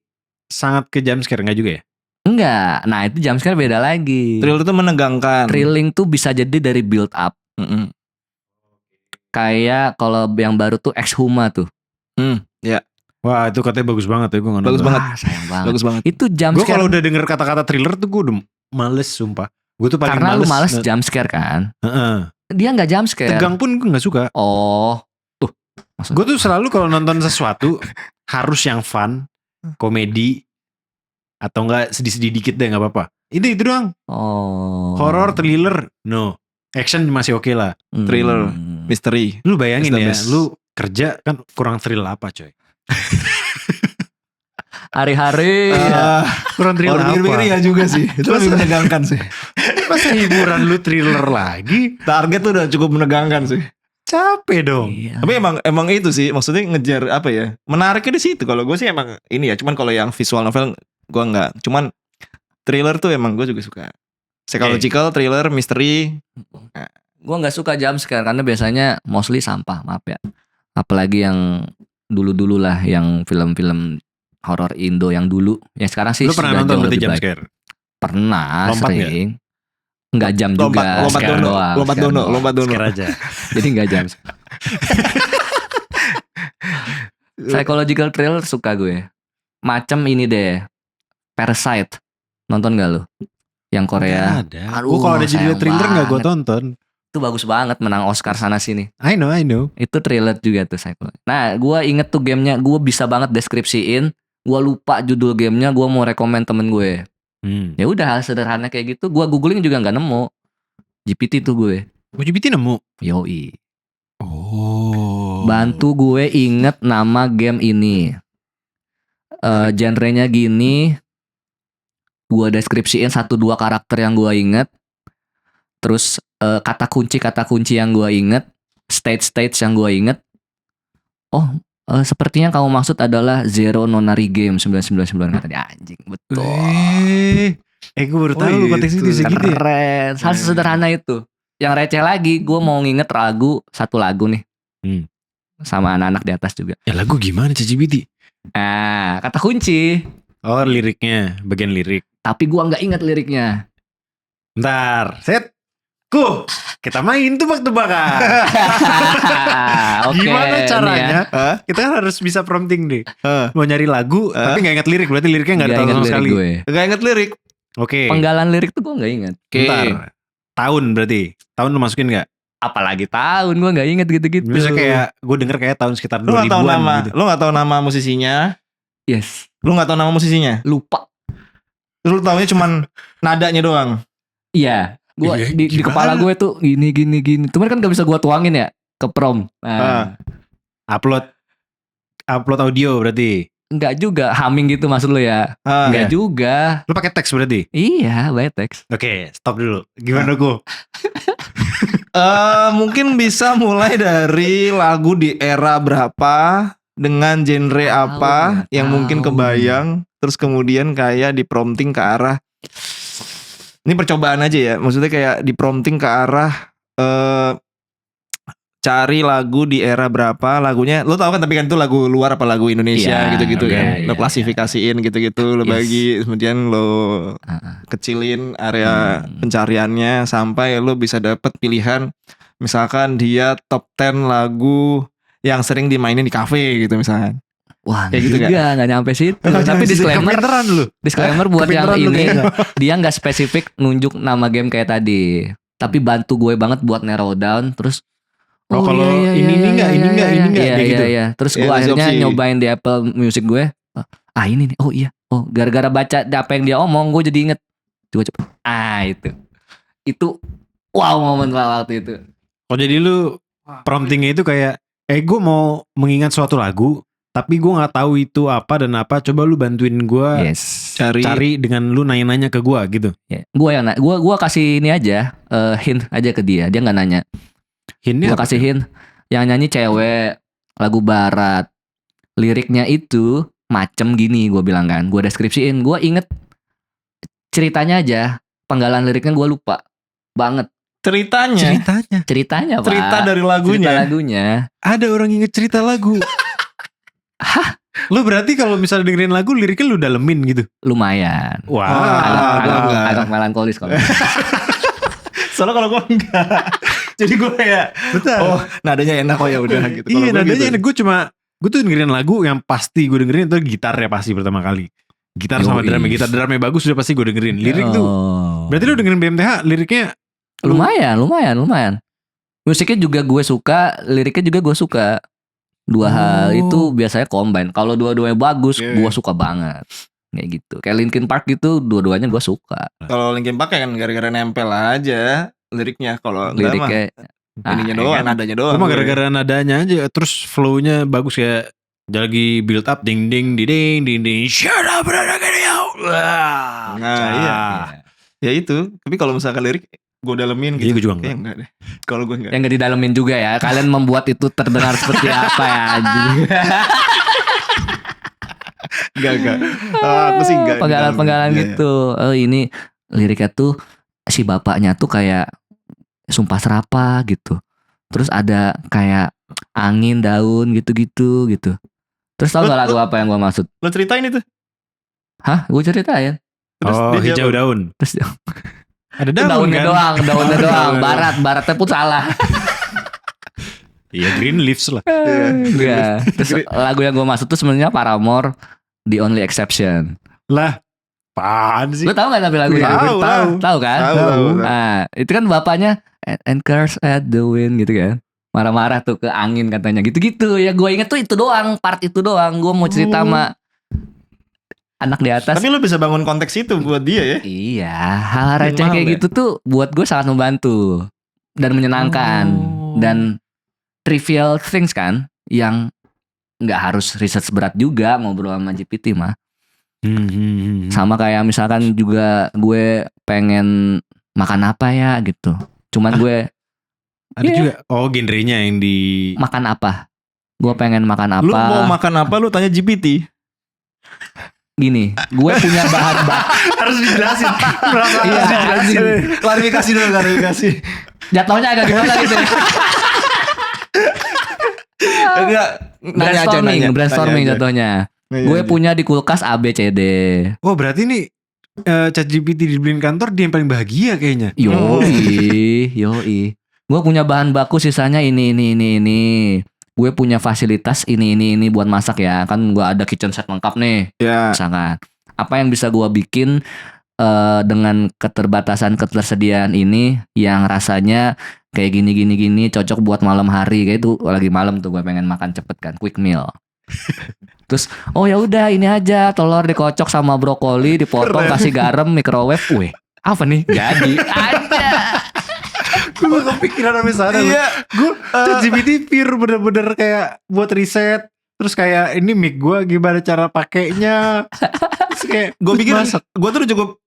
S1: sangat ke jumpscare enggak juga ya?
S3: Enggak. Nah, itu jumpscare beda lagi.
S2: Thriller itu menegangkan.
S3: Thrilling tuh bisa jadi dari build up. Kayak kalau yang baru tuh Ex-Huma tuh.
S1: Wah, itu katanya bagus banget ya, gue nggak
S2: Bagus
S1: nonton.
S2: banget.
S3: Sayang banget.
S2: Bagus banget.
S3: Itu
S1: Gue
S3: jumpscare.
S1: kalau udah denger kata-kata thriller tuh gue udah males sumpah. Gue tuh paling
S3: Karena lu males
S1: Nah,
S3: jumpscare kan.
S1: heeh.
S3: Dia nggak jumpscare.
S1: Tegang pun gue gak suka.
S3: Oh. Tuh. Maksud.
S1: Gue tuh selalu kalau nonton sesuatu harus yang fun, komedi, atau enggak sedih-sedih dikit deh nggak apa-apa. Itu doang.
S3: Oh.
S1: Horror, thriller, no. Action masih oke lah.
S2: Thriller. Misteri.
S1: Lu bayangin
S2: It's the
S1: ya,
S2: best.
S1: lu kerja kan kurang thrill apa coy?
S3: Hari-hari.
S1: Kurang thrill
S2: Kalau
S1: apa?
S2: pikir-pikir ya juga sih. Itu lebih menegangkan sih.
S1: Masa hiburan lu thriller lagi?
S2: Target tuh udah cukup menegangkan sih.
S1: Capek dong.
S3: Iya.
S2: Tapi emang itu sih, maksudnya ngejar apa ya? Menariknya di situ. Kalau gue sih emang ini ya, cuman kalau yang visual novel gue nggak. Cuman thriller tuh emang gue juga suka. Psychological, thriller, misteri.
S3: Gue nggak suka jump scare karena biasanya mostly sampah, maaf ya. Apalagi yang dulu-dulu lah, yang film-film horor Indo yang dulu. Yang sekarang sih
S1: Lu pernah
S3: sudah
S1: nonton
S3: jauh
S1: berarti
S3: lebih
S1: jump
S3: baik.
S1: scare?
S3: Pernah,
S1: Lompat
S3: sering. Nggak jam juga,
S2: Lompat
S3: scare
S2: dono,
S3: doang,
S2: lompat
S3: scare
S2: dono,
S3: doang.
S2: lompat dono.
S1: Scare aja.
S3: Jadi nggak jam. Psychological thriller suka gue. Macem ini deh, Parasite. Nonton gak lu? Yang Korea.
S1: Nggak ada.
S3: Aduh,
S1: Gua kalau ada judul
S3: sayang
S1: thriller nggak gue
S3: banget.
S1: tonton.
S3: Itu bagus banget, menang Oscar sana sini.
S1: I know.
S3: Itu thriller juga tuh Psychological. Nah, gue inget tuh gamenya, gue bisa banget deskripsiin. Gue lupa judul gamenya, gue mau rekomen temen gue. Ya udah, hal sederhana kayak gitu. Gue googling juga nggak nemu. GPT tuh gue.
S1: GPT nemu.
S3: Yoi.
S1: Oh.
S3: Bantu gue inget nama game ini. Genrenya gini. Gue deskripsiin 1-2 karakter yang gue inget. Terus kata kunci yang gue inget. Stage yang gue inget. Oh, sepertinya kamu maksud adalah Zero Nonary Game 999 kata dia. Anjing, betul.
S1: Gue baru
S2: Oh,
S1: tahu
S2: gitu.
S1: konteks itu segitu ya.
S3: Keren. Hal sederhana itu. Yang receh lagi, gue mau nginget satu lagu nih. Sama anak-anak di atas juga.
S1: Ya lagu gimana ChatGPT?
S3: Nah, kata kunci.
S1: Oh liriknya, bagian lirik.
S3: Tapi gue nggak inget liriknya.
S1: Bentar, kita main tebak-tebakan.
S3: Oke,
S1: Gimana
S3: nih
S1: caranya?
S3: ya.
S1: Kita kan harus bisa prompting deh.
S2: Hah?
S1: Mau nyari lagu, tapi gak inget lirik. Berarti liriknya gak
S3: Nggak
S1: ada
S3: inget
S1: sama
S3: lirik
S1: sekali.
S3: gue.
S2: Gak inget lirik.
S1: Oke.
S3: Penggalan lirik tuh gue nggak inget.
S1: Bentar. Tahun berarti. Tahun lu masukin gak?
S3: Apalagi tahun gue nggak inget gitu-gitu.
S1: Bisa kayak gue denger kayak tahun sekitar
S2: Lu gak tahu
S1: 2000-an
S2: nama,
S1: gitu.
S2: lu gak tahu nama musisinya.
S3: Yes.
S2: Lu gak tahu nama musisinya.
S3: Lupa.
S2: Lu taunya cuman nadanya doang.
S3: Iya. Gue
S1: Iya,
S3: di
S1: gimana?
S3: kepala gue tuh gini. Cuman kan gak bisa gue tuangin ya ke prom. Nah,
S1: Upload audio berarti.
S3: Enggak juga humming gitu maksud lu ya? Enggak juga.
S1: Lu pakai teks berarti?
S3: Iya, by text.
S1: Oke, stop dulu. Gimana gue?
S2: Mungkin bisa mulai dari lagu di era berapa, dengan genre apa yang mungkin kebayang, terus kemudian kayak di prompting ke arah, ini percobaan aja ya, maksudnya kayak di prompting ke arah cari lagu di era berapa, lagunya lo tau kan, tapi kan itu lagu luar apa lagu Indonesia
S3: Iya,
S2: gitu-gitu kan,
S3: iya,
S2: lo
S3: iya,
S2: klasifikasiin gitu-gitu, lo
S3: Yes.
S2: bagi, kemudian lo kecilin area pencariannya sampai lo bisa dapet pilihan, misalkan dia top 10 lagu yang sering dimainin di kafe gitu misalkan.
S3: Wah,
S2: Kayak gitu
S3: nggak nyampe situ. Tapi disclaimer buat yang
S1: Kepinteran lu
S3: ini,
S1: kayaknya.
S3: dia nggak spesifik nunjuk nama game kayak tadi. Tapi bantu gue banget buat narrow down. Terus
S1: Oh, kalau ini nggak, kayak gitu.
S3: Iya. Terus gue
S2: Iya,
S3: akhirnya
S2: opsi.
S3: nyobain di Apple Music gue. Ini nih. Oh iya. Oh, gara-gara baca apa yang dia omong, gue jadi inget. Coba. Itu wow momen waktu itu.
S1: Oh jadi lu promptingnya itu kayak, gue mau mengingat suatu lagu, tapi gue nggak tahu itu apa dan apa. Coba lu bantuin gue
S3: Yes.
S1: cari dengan lu nanya-nanya ke gue gitu.
S3: Ya. Gue kasih ini aja, hint aja ke dia. Dia nggak nanya.
S1: Hintnya
S3: Gue
S1: apa?
S3: kasihin yang nyanyi cewek, lagu barat, liriknya itu macem gini, gue bilang kan, gue deskripsiin, gue inget ceritanya aja, penggalan liriknya gue lupa banget.
S2: Ceritanya
S3: Ceritanya Pak.
S2: cerita dari lagunya.
S3: Cerita lagunya.
S1: Ada orang inget cerita lagu.
S3: Hah?
S1: Lu berarti kalau misalnya dengerin lagu, liriknya lu dalemin gitu.
S3: Lumayan.
S1: Wah.
S3: Agak melankolis kalau.
S2: Soalnya kalau gue enggak. Jadi gue kayak,
S1: Betul.
S2: oh nadanya enak, oh ya udah gitu. Kalau
S1: Iya,
S2: gue
S1: nadanya
S2: gitu.
S1: gue tuh dengerin lagu yang pasti gue dengerin itu gitarnya pasti pertama kali. Gitar sama
S3: Yoi.
S1: drumnya bagus sudah pasti gue dengerin. Lirik tuh, berarti lu dengerin BMTH liriknya
S3: lumayan. Musiknya juga gue suka, liriknya juga gue suka. Dua hal
S1: Oh.
S3: itu biasanya combine. Kalau dua-duanya bagus,
S2: Iya,
S3: gue
S2: iya.
S3: suka banget. Kayak gitu. Kayak Linkin Park gitu, dua-duanya gue suka.
S2: Kalau Linkin Park kan gara-gara nempel aja liriknya. Kalau enggak mah
S3: Liriknya
S2: ininya
S3: ya
S2: doang,
S3: kan?
S2: nadanya doang.
S1: Gue mah
S2: gue.
S1: gara-gara nadanya aja, terus flow-nya bagus ya. Lagi build up ding ding ding ding ding shut up brother get out. Wah,
S2: Nah,
S1: pecah.
S2: iya. Ya itu. Tapi kalau misalkan lirik gue dalemin
S1: Iya,
S2: gitu.
S1: gue juga
S2: Kayaknya enggak deh. Kalau gue enggak.
S3: Yang gak didalemin juga ya. Kalian membuat itu terdengar seperti apa ya anjing.
S2: Enggak. Aku sih enggak.
S3: Penggalan-penggalan
S2: Iya,
S3: gitu. Oh ini liriknya tuh si bapaknya tuh kayak sumpah serapa gitu. Terus ada kayak angin, daun gitu-gitu gitu. Terus tau gak lagu apa yang gue maksud?
S2: Lo ceritain itu.
S3: Hah? Gue ceritain.
S2: Terus
S1: Oh,
S2: dia
S1: hijau
S2: jawab.
S1: daun.
S3: Terus
S1: Ada
S3: itu
S1: daun
S3: daunnya
S1: kan?
S3: doang, daunnya doang.
S1: Daun.
S3: Baratnya pun salah.
S1: Iya, green leaves lah.
S3: Iya. Terus lagu yang gue maksud tuh sebenarnya Paramore, The Only Exception.
S1: Lah, apaan sih?
S3: Lu tahu gak tapi lagunya?
S2: Tahu lah.
S3: Tahu kan?
S2: Tahu.
S3: Nah, itu kan bapaknya and curse at the wind gitu kan. Marah-marah tuh ke angin katanya. Gitu-gitu. Ya gue inget tuh itu doang, part itu doang. Gue mau cerita sama anak di atas.
S2: Tapi lo bisa bangun konteks itu buat dia ya.
S3: Iya, hal receh
S2: Mahal
S3: kayak
S2: ya?
S3: gitu tuh buat gue sangat membantu dan menyenangkan
S1: Oh.
S3: dan trivial things kan yang nggak harus riset berat juga ngobrol sama GPT mah. Sama kayak misalkan juga gue pengen makan apa ya gitu. Cuman gue
S1: Ada
S3: Iya.
S1: juga. Oh, genrenya yang di
S3: makan apa? Gue pengen makan apa?
S2: Lu mau makan apa lu tanya GPT.
S3: Gini, gue punya bahan
S1: harus dijelasin.
S3: Iya, anjing.
S2: Klarifikasi dulu, klarifikasi.
S3: Jatuhnya agak gimana gitu ya?
S2: Enggak,
S3: Brainstorming
S2: Nanya aja.
S3: jatuhnya.
S2: Nanya
S3: Gue
S2: aja.
S3: punya di kulkas A B C D.
S1: Oh, berarti nih ChatGPT dibeliin kantor dia yang paling bahagia kayaknya.
S3: Yoi. Gue punya bahan baku sisanya ini. Gue punya fasilitas ini buat masak ya. Kan gue ada kitchen set lengkap nih.
S2: Ya.
S3: Misalkan apa yang bisa gue bikin dengan ketersediaan ini yang rasanya kayak gini cocok buat malam hari. Kayak itu lagi malam tuh gue pengen makan cepet kan, quick meal. Terus oh ya udah ini aja telur dikocok sama brokoli dipotong kasih garam microwave. Wih, apa nih? Jadi aja.
S1: Gue kepikiran sampai sana.
S2: Iya.
S1: Gue ChatGPT pure bener-bener kayak buat riset. Terus kayak ini mic gue gimana cara pakainya. Terus kayak
S2: Gue pikir
S1: masak.
S2: gue tuh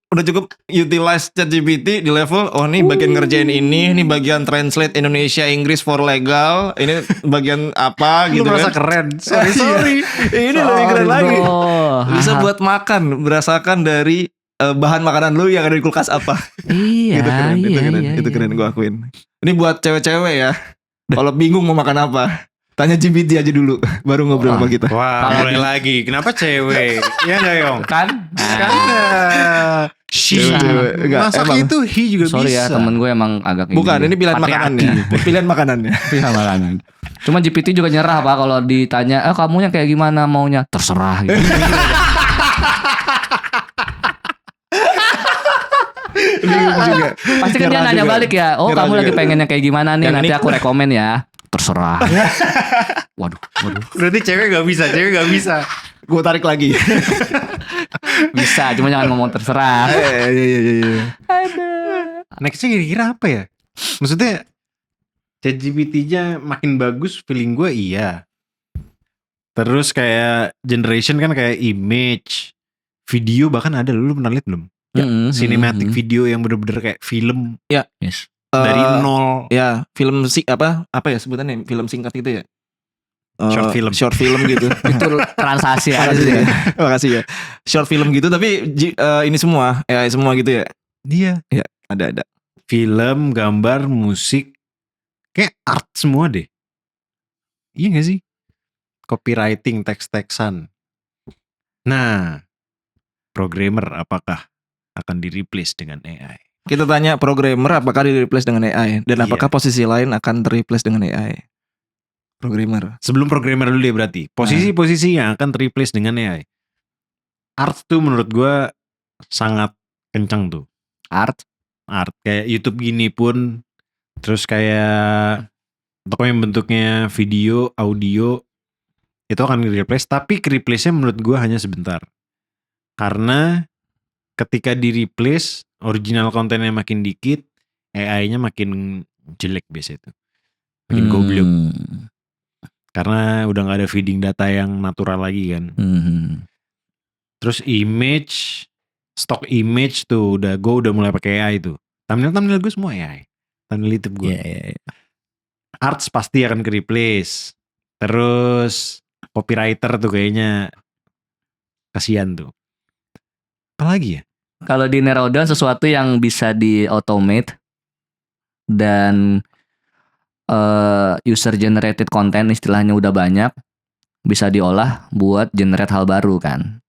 S2: udah cukup utilize ChatGPT di level nih bagian ngerjain ini bagian translate Indonesia Inggris for legal, ini bagian apa
S1: Lu
S2: gitu
S1: merasa
S2: kan.
S1: keren. Sorry.
S2: Ini lebih keren lagi.
S3: Bro.
S2: Bisa buat makan berdasarkan dari bahan makanan lu yang ada di kulkas apa.
S3: Iya,
S2: Itu keren gue akuin. Ini buat cewek-cewek ya. Kalau bingung mau makan apa, tanya GPT aja dulu, baru ngobrol sama kita.
S1: Wah, mulai lagi. Kenapa cewek? Iya gak Yong?
S3: Kan?
S1: Kan she.
S2: Cewek. Enggak,
S1: Masak
S2: emang.
S1: itu he juga
S3: Sorry
S1: bisa.
S3: ya temen gue emang agak
S2: Bukan, ini pilihan
S3: patriarki.
S2: makanannya. Pilihan makanannya.
S3: Pilihan makanan. Cuma GPT juga nyerah pak kalau ditanya, kamunya kayak gimana maunya? Terserah gitu.
S2: Bingung juga.
S3: Pasti kan dia
S2: Nyerah
S3: nanya
S2: juga.
S3: balik ya. Oh
S2: Nyerah
S3: kamu
S2: juga.
S3: lagi pengennya kayak gimana nih?
S2: Yang
S3: Nanti
S2: ini-
S3: aku rekomen ya. Terserah. Waduh.
S1: Berarti cewek gak bisa.
S2: Gue tarik lagi.
S3: Bisa, cuma jangan ngomong terserah.
S2: Iya.
S1: Nextnya kira-kira apa ya? Maksudnya ChatGPT-nya makin bagus feeling gue iya. Terus kayak generation kan kayak image, video bahkan ada, lu pernah lihat belum? Cinematic video yang bener-bener kayak film
S3: Yes.
S1: dari nol.
S2: Ya, film apa ya sebutannya? Film singkat gitu ya.
S1: Short film.
S2: Short film gitu.
S3: Itu transaksi aja
S2: Makasih
S3: sih.
S2: ya. Makasih ya. Short film gitu tapi ini semua AI semua gitu ya.
S1: Dia
S2: Ada.
S1: film, gambar, musik, kayak art semua deh. Iya gak sih? Copywriting, teks-teksan. Nah, programmer apakah akan di-replace dengan AI?
S2: Kita tanya programmer apakah di-replace dengan AI dan
S1: Iya.
S2: apakah posisi lain akan ter-replace dengan AI? Programmer.
S1: Sebelum programmer dulu deh berarti. Posisi-posisi yang akan ter-replace dengan AI. Art tuh menurut gue sangat kencang tuh.
S3: Art.
S1: Kayak YouTube gini pun. Terus kayak pokoknya bentuknya video, audio. itu akan di-replace, tapi ke-replace-nya menurut gue hanya sebentar. Karena ketika di-replace, original kontennya makin dikit, AI-nya makin jelek biasa itu. Makin goblok. Karena udah gak ada feeding data yang natural lagi kan. Terus image, stock image tuh gue udah mulai pakai AI tuh. Thumbnail gue semua AI. Thumbnail YouTube gue. Arts pasti akan ke-replace. Terus copywriter tuh kayaknya kasihan tuh. Apalagi ya?
S3: Kalau di narrow down sesuatu yang bisa di automate dan user generated content istilahnya udah banyak, bisa diolah buat generate hal baru kan.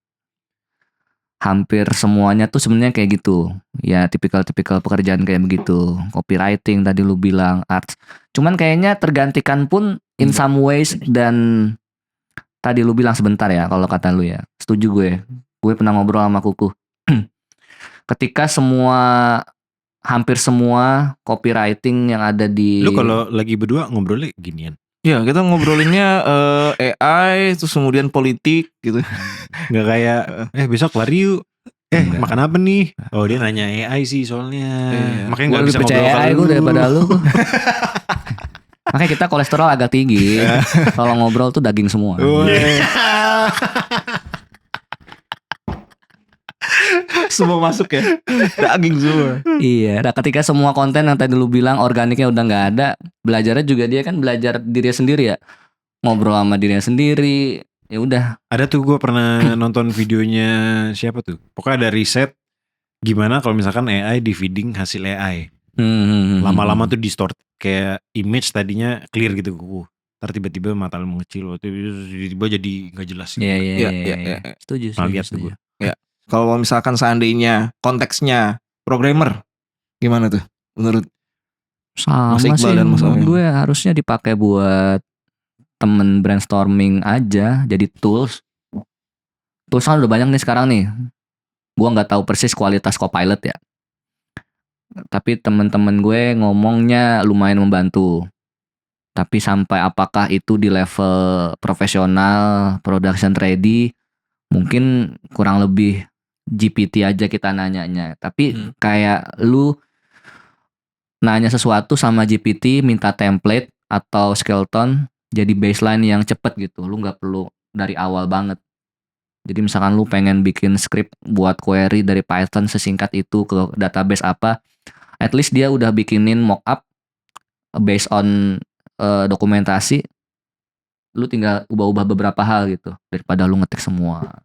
S3: Hampir semuanya tuh sebenarnya kayak gitu. Ya tipikal-tipikal pekerjaan kayak begitu. Copywriting tadi lu bilang, arts. Cuman kayaknya tergantikan pun in some ways, dan tadi lu bilang sebentar ya kalau kata lu ya. Setuju gue. Gue pernah ngobrol sama Kuku. Ketika hampir semua copywriting yang ada di...
S1: Lu kalau lagi berdua ngobrolnya ginian.
S2: Ya kita ngobrolinnya AI terus kemudian politik gitu.
S1: Gak kayak besok lari yuk. Makan apa nih? Oh dia nanya AI sih soalnya. Makanya
S3: gue
S1: gak bisa
S3: lebih percaya
S1: ngobrol
S3: AI gue daripada lu. Makanya kita kolesterol agak tinggi. Kalau ngobrol tuh daging semua.
S2: Semua masuk ya, daging semua.
S3: Iya. Nah ketika semua konten yang tadi lu bilang organiknya udah nggak ada, belajarnya juga dia kan belajar dirinya sendiri ya, ngobrol sama dirinya sendiri. Ya udah.
S1: Ada tuh gue pernah nonton videonya siapa tuh. Pokoknya ada riset gimana kalau misalkan AI di feeding hasil AI. Lama-lama tuh distort kayak image tadinya clear gitu kuku. Ntar tiba-tiba mata lu mengecil, tiba-tiba jadi nggak jelas gitu.
S3: Iya. Setuju.
S1: Nah, lihat tuh gue.
S2: Ya. Kalau misalkan seandainya konteksnya programmer, gimana tuh menurut
S3: sama
S2: Mas Iqbal
S3: sih
S2: dan Mas
S3: menurut
S2: Amin?
S3: gue harusnya dipakai buat temen brainstorming aja, jadi tools kan udah banyak nih sekarang nih. Gue nggak tahu persis kualitas Copilot ya, tapi temen-temen gue ngomongnya lumayan membantu. Tapi sampai apakah itu di level profesional, production ready, mungkin kurang lebih GPT aja kita nanyanya. Tapi kayak lu nanya sesuatu sama GPT, minta template atau skeleton jadi baseline yang cepet gitu. Lu nggak perlu dari awal banget. Jadi misalkan lu pengen bikin script buat query dari Python sesingkat itu ke database apa, at least dia udah bikinin mockup based on dokumentasi. Lu tinggal ubah-ubah beberapa hal gitu daripada lu ngetik semua.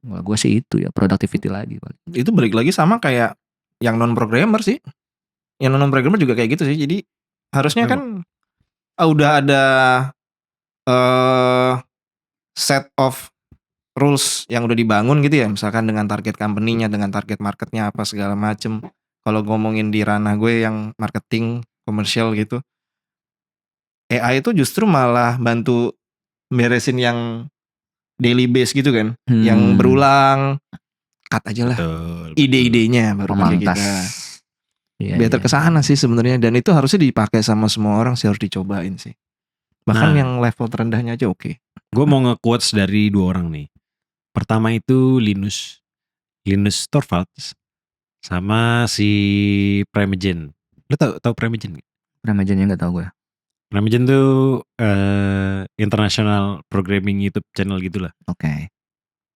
S3: Wah, gue sih itu ya, productivity lagi.
S2: Itu balik lagi sama kayak yang non programmer sih. Yang non programmer juga kayak gitu sih. Jadi harusnya kan udah ada set of rules yang udah dibangun gitu ya. Misalkan dengan target company-nya, dengan target marketnya apa segala macem. Kalau ngomongin di ranah gue yang marketing, komersial gitu, AI itu justru malah bantu beresin yang daily base gitu kan, yang berulang, cut aja lah.
S1: Betul.
S2: Ide-idenya baru pakai kita. Better ke sana sih sebenarnya, dan itu harusnya dipakai sama semua orang sih, harus dicobain sih. Bahkan yang level terendahnya aja oke.
S1: Gue mau nge-quotes dari 2 orang nih. Pertama itu Linus Torvalds sama si Primejen. Lu tahu Primejen gak?
S3: Primejennya nggak tahu gue.
S1: Primejen tuh international programming YouTube channel gitulah.
S3: Oke.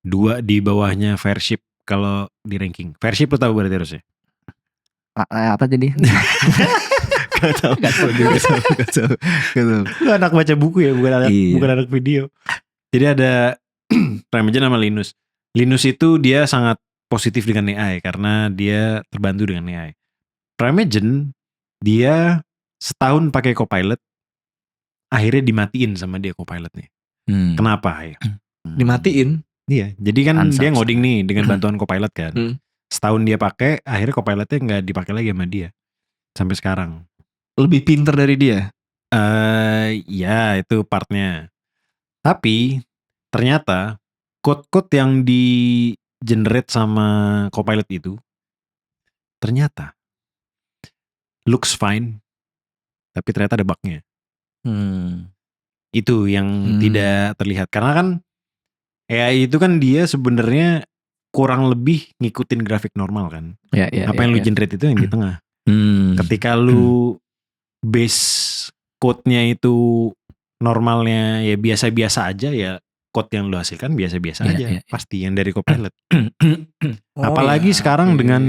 S1: 2 di bawahnya Fairship kalau di ranking. Fairship lu tahu berarti harusnya.
S3: Apa jadi?
S1: Gak tahu juga. Lu anak baca buku ya, bukan anak video. Jadi ada Primejen sama Linus. Linus itu dia sangat positif dengan AI karena dia terbantu dengan AI. Primejen dia setahun pakai Copilot, akhirnya dimatiin sama dia Copilotnya. Kenapa ya?
S2: Dimatiin?
S1: Iya, jadi kan dia ngoding nih dengan bantuan Copilot kan. Setahun dia pakai, akhirnya Copilotnya nggak dipakai lagi sama dia sampai sekarang.
S2: Lebih pinter dari dia?
S1: Ya itu partnya. Tapi ternyata code-code yang di generate sama Copilot itu ternyata looks fine, tapi ternyata ada bugnya. Itu yang
S2: Hmm.
S1: tidak terlihat. Karena kan AI itu kan dia sebenarnya kurang lebih ngikutin grafik normal kan.
S3: Ya, ya,
S1: Apa
S3: ya,
S1: yang lu
S3: ya.
S1: generate itu yang di tengah.
S3: Hmm.
S1: Ketika lu base code-nya itu normalnya ya biasa-biasa aja, ya code yang lu hasilkan biasa-biasa
S3: Iya,
S1: aja.
S3: iya, iya.
S1: Pasti yang dari Copilot.
S2: Oh,
S1: Apalagi
S2: iya,
S1: sekarang
S2: oke.
S1: dengan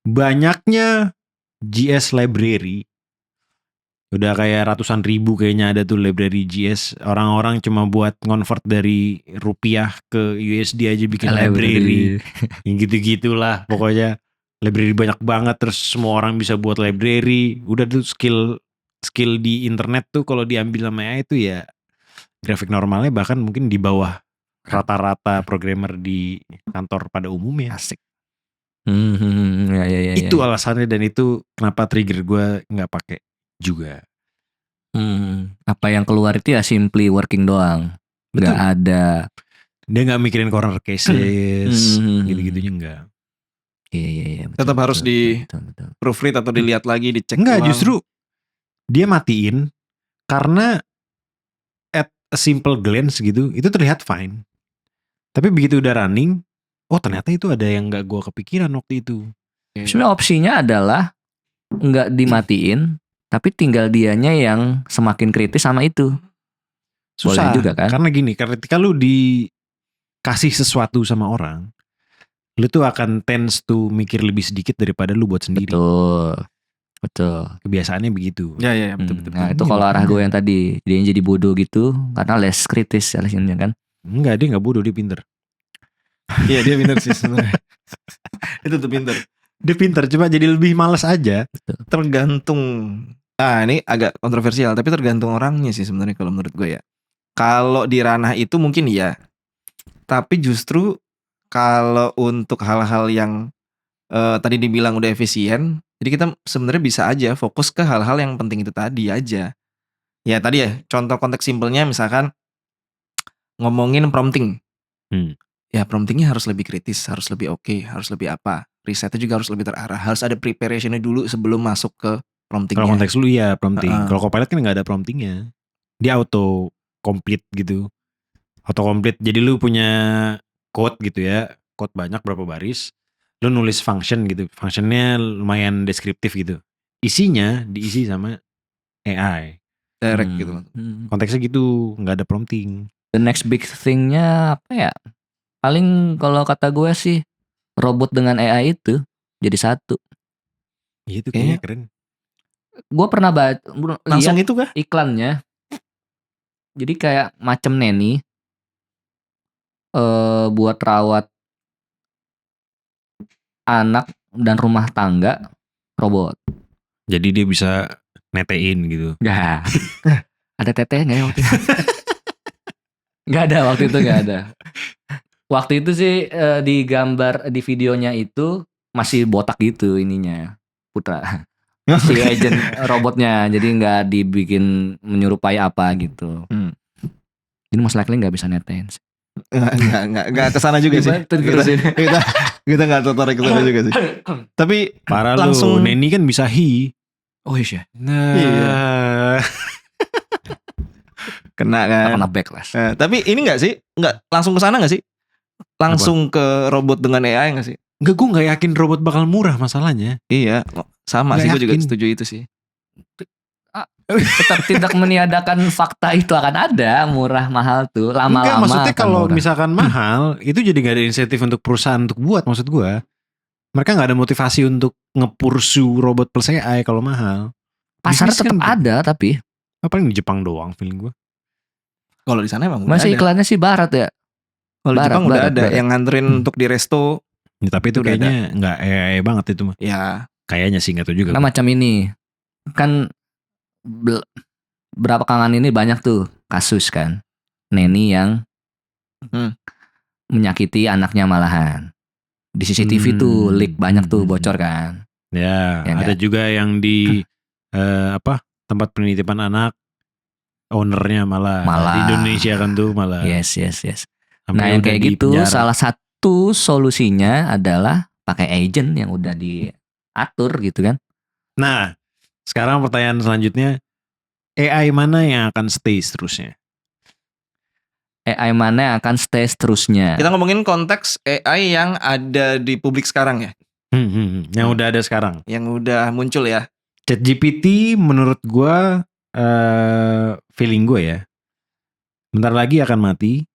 S1: banyaknya JS library. Udah kayak ratusan ribu kayaknya ada tuh library JS. Orang-orang cuma buat convert dari rupiah ke USD aja bikin library. Yang gitu-gitulah pokoknya. Library banyak banget, terus semua orang bisa buat library. Udah tuh skill di internet tuh kalau diambil sama AI itu ya grafik normalnya bahkan mungkin di bawah rata-rata programmer di kantor pada umumnya.
S3: Asik. Ya, ya, ya,
S1: Itu
S3: ya.
S1: alasannya, dan itu kenapa trigger gue nggak pakai juga.
S3: Apa yang keluar itu ya simply working doang.
S1: Betul.
S3: Nggak ada.
S1: Dia nggak mikirin corner cases, gitu-gitunya enggak.
S3: Iya.
S2: Tetap harus
S3: betul.
S2: Proofread atau dilihat lagi, dicek
S1: Enggak,
S2: ulang.
S1: justru dia matiin karena at a simple glance gitu, itu terlihat fine. Tapi begitu udah running, oh ternyata itu ada yang nggak gue kepikiran waktu itu.
S3: Sebenarnya opsinya adalah nggak dimatiin, tapi tinggal dianya yang semakin kritis sama itu.
S1: Susah
S3: Boleh juga kan?
S1: karena gini, ketika lu dikasih sesuatu sama orang, lu tuh akan tends to mikir lebih sedikit daripada lu buat sendiri.
S3: Betul.
S1: Kebiasaannya begitu.
S2: Ya, betul.
S3: Nah itu kalau arah gue yang tadi, dia jadi bodoh gitu karena less kritis alasannya kan.
S1: Enggak, dia nggak bodoh, dia pinter.
S2: Iya, dia pinter sih sebenarnya. Itu tuh pinter.
S1: Dia pinter, cuma jadi lebih malas aja.
S2: Tergantung. Nah, ini agak kontroversial, tapi tergantung orangnya sih sebenarnya kalau menurut gue ya. Kalau di ranah itu mungkin iya. Tapi justru kalau untuk hal-hal yang tadi dibilang udah efisien, jadi kita sebenarnya bisa aja fokus ke hal-hal yang penting itu tadi aja. Ya tadi ya, contoh konteks simpelnya misalkan ngomongin prompting. Ya promptingnya harus lebih kritis, harus lebih oke, harus lebih apa. Risetnya juga harus lebih terarah, harus ada preparationnya dulu sebelum masuk ke promptingnya.
S1: Kalau konteks lu ya prompting. Kalau Copilot kan nggak ada promptingnya. Dia auto complete gitu. Auto complete. Jadi lu punya code gitu ya. Code banyak berapa baris. Lu nulis function gitu. Functionnya lumayan deskriptif gitu. Isinya diisi sama AI.
S2: Direct gitu.
S1: Konteksnya gitu. Nggak ada prompting.
S3: The next big thing-nya apa ya? Paling kalau kata gue sih robot dengan AI itu jadi satu.
S1: Iya itu kayaknya keren.
S3: Gue pernah
S2: Langsung
S3: lihat
S2: itu kah?
S3: iklannya. Jadi kayak macam neni buat rawat anak dan rumah tangga robot.
S1: Jadi dia bisa netein gitu.
S3: Gak. Ada teteh nggak ya waktu itu? Gak ada waktu itu, gak ada. Waktu itu sih di gambar di videonya itu masih botak gitu ininya Putra. Si agent robotnya, jadi nggak dibikin menyerupai apa gitu. Ini most likely nggak bisa netein.
S2: Nggak kesana juga sih. Kita nggak tertarik kesana juga sih. Tapi
S1: parah
S2: langsung
S1: lu, neni kan bisa hi.
S3: Oh iya.
S1: Nah,
S2: iya. Kena kan.
S3: Kena backlash.
S2: Tapi ini nggak sih? Nggak langsung ke sana nggak sih? Langsung ke robot dengan AI nggak sih?
S1: Enggak, gue nggak yakin robot bakal murah masalahnya.
S2: Iya, sama
S1: Nggak
S2: sih, gue juga
S1: yakin.
S2: setuju itu sih.
S3: Tetap tidak meniadakan fakta itu akan ada murah mahal tuh lama-lama.
S1: Enggak, maksudnya
S3: akan
S1: kalau
S3: murah.
S1: misalkan mahal itu jadi gak ada insentif untuk perusahaan untuk buat, maksud gue. Mereka gak ada motivasi untuk ngepursu robot plus AI kalau mahal.
S3: Pasar
S1: Bisnis
S3: tetap
S1: kan-
S3: ada tapi
S1: Apa yang di Jepang doang feeling gue.
S2: Kalau di sana emang udah
S3: masih
S2: ada.
S3: iklannya sih barat ya.
S2: Kalau di Jepang udah ada
S3: barat.
S2: yang nganterin untuk di resto.
S1: Ya, tapi itu
S2: Udah
S1: kayaknya gak AI banget itu mah.
S2: Ya,
S1: Kayaknya sih, gak tahu juga.
S3: Karena macam ini kan berapa kangen ini banyak tuh kasus kan neni yang menyakiti anaknya malahan di CCTV tuh leak banyak tuh bocor kan.
S1: Ya,
S3: Ya
S1: ada
S3: nggak?
S1: juga yang di tempat penitipan anak ownernya malah di Indonesia kan tuh malah.
S3: Yes.
S1: Sampai
S3: Nah yang
S1: udah
S3: kayak
S1: di
S3: gitu
S1: penjara.
S3: salah satu solusinya adalah pakai agent yang udah diatur gitu kan.
S1: Nah, sekarang pertanyaan selanjutnya, AI mana yang akan stay seterusnya?
S3: AI mana yang akan stay seterusnya.
S2: Kita ngomongin konteks AI yang ada di publik sekarang ya,
S1: Yang udah ada sekarang.
S2: yang udah muncul ya.
S1: ChatGPT menurut gua feeling gue ya, bentar lagi akan mati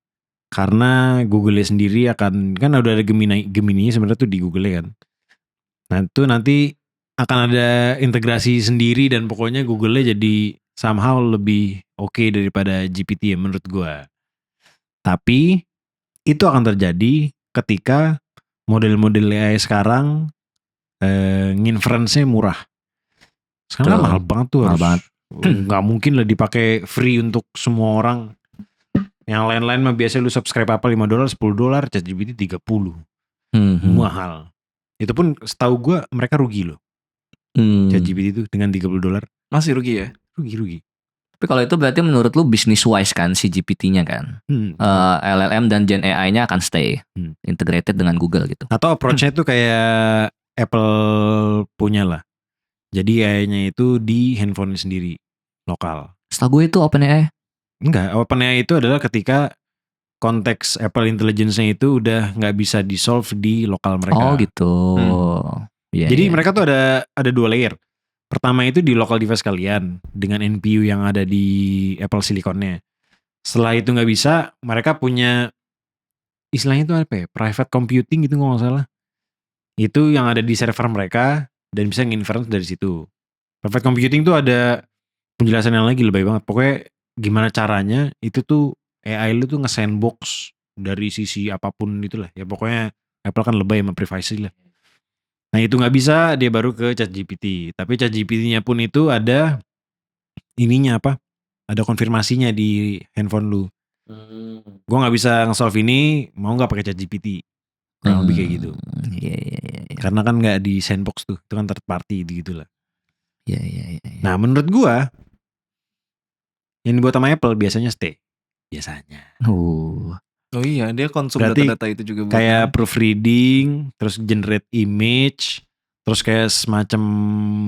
S1: karena Google sendiri akan, kan udah ada Gemini sebenarnya tuh di Google kan. Nah itu nanti akan ada integrasi sendiri dan pokoknya Google-nya jadi somehow lebih oke daripada GPT ya menurut gua. Tapi itu akan terjadi ketika model-model AI sekarang nginference-nya murah. Sekarang kan
S3: Betul.
S1: mahal banget tuh,
S3: Mahal
S1: harus
S3: banget.
S1: nggak mungkin lah dipakai free untuk semua orang. Yang lain-lain mah biasa lu subscribe apa $5, $10, ChatGPT 30. Mahal. Itu pun setahu gue mereka rugi loh. ChatGPT itu dengan $30.
S2: Masih rugi ya.
S1: Rugi.
S3: Tapi kalau itu berarti menurut lu business wise kan si GPT-nya kan. LLM dan Gen AI-nya akan stay integrated dengan Google gitu.
S1: Atau approach-nya tuh kayak Apple punya lah. Jadi AI-nya itu di handphone sendiri, lokal.
S3: Setahu gue itu OpenAI.
S1: Enggak, OpenAI itu adalah ketika konteks Apple Intelligence-nya itu udah nggak bisa di-solve di lokal mereka.
S3: Oh gitu. Yeah,
S1: Jadi
S3: yeah.
S1: mereka tuh ada 2 layer. Pertama itu di local device kalian dengan NPU yang ada di Apple Silicon-nya. Setelah itu nggak bisa, mereka punya istilahnya itu apa ya? Private computing gitu kalau nggak salah. Itu yang ada di server mereka dan bisa nginference dari situ. Private computing tuh ada penjelasan yang lagi lebih banget. Pokoknya gimana caranya itu tuh AI lu tuh nge-sandbox dari sisi apapun itulah. Ya pokoknya Apple kan lebay sama privacy lah. Nah itu nggak bisa, dia baru ke ChatGPT. Tapi ChatGPT-nya pun itu ada ininya apa? Ada konfirmasinya di handphone lu. Gue nggak bisa nge-solve ini, mau nggak pakai ChatGPT? Kurang lebih kayak gitu.
S3: Iya.
S1: Karena kan nggak di sandbox tuh, itu kan third party gitu lah.
S3: Iya.
S1: Nah menurut gue yang dibuat sama Apple biasanya stay. Biasanya.
S2: Oh iya, dia konsum
S1: Berarti
S2: data-data itu juga buat
S1: kayak proofreading, terus generate image, terus kayak semacam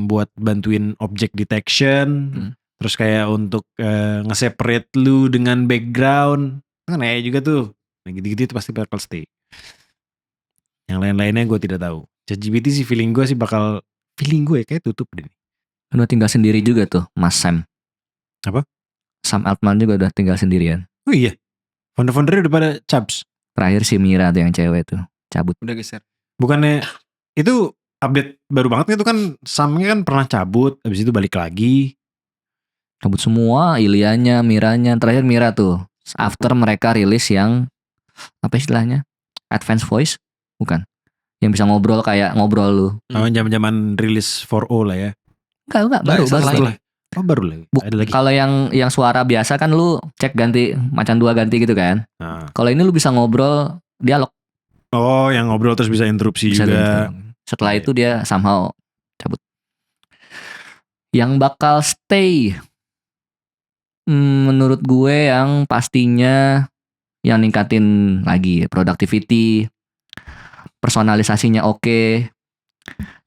S1: buat bantuin object detection, terus kayak untuk nge-separate lu dengan background. Kan AI juga tuh. Nah gitu-gitu itu pasti bakal stay. Yang lain-lainnya gue tidak tahu. ChatGPT sih feeling gue kayak tutup deh.
S3: Udah tinggal sendiri juga tuh Mas Sam.
S1: Apa?
S3: Sam Altman juga udah tinggal sendirian.
S1: Oh iya. Founder-foundernya udah pada cabs.
S3: Terakhir si Mira tuh yang cewek tuh cabut.
S2: udah geser.
S1: Bukannya itu update baru banget itu kan Samnya kan pernah cabut, habis itu balik lagi.
S3: Cabut semua, Ilianya, Miranya. Terakhir Mira tuh. After mereka rilis yang apa istilahnya? Advanced voice? Bukan. Yang bisa ngobrol kayak ngobrol lu.
S1: Zaman-zaman rilis 4O lah ya.
S3: Enggak, baru.
S1: Setelah. Oh baru lagi. Ada lagi.
S3: Kalau yang suara biasa kan lu cek ganti macan 2 ganti gitu kan.
S1: Nah.
S3: Kalau ini lu bisa ngobrol dialog.
S1: Oh yang ngobrol terus bisa interupsi
S3: Bisa
S1: juga.
S3: Setelah itu dia somehow cabut. Yang bakal stay menurut gue yang pastinya yang ningkatin lagi productivity, personalisasinya oke,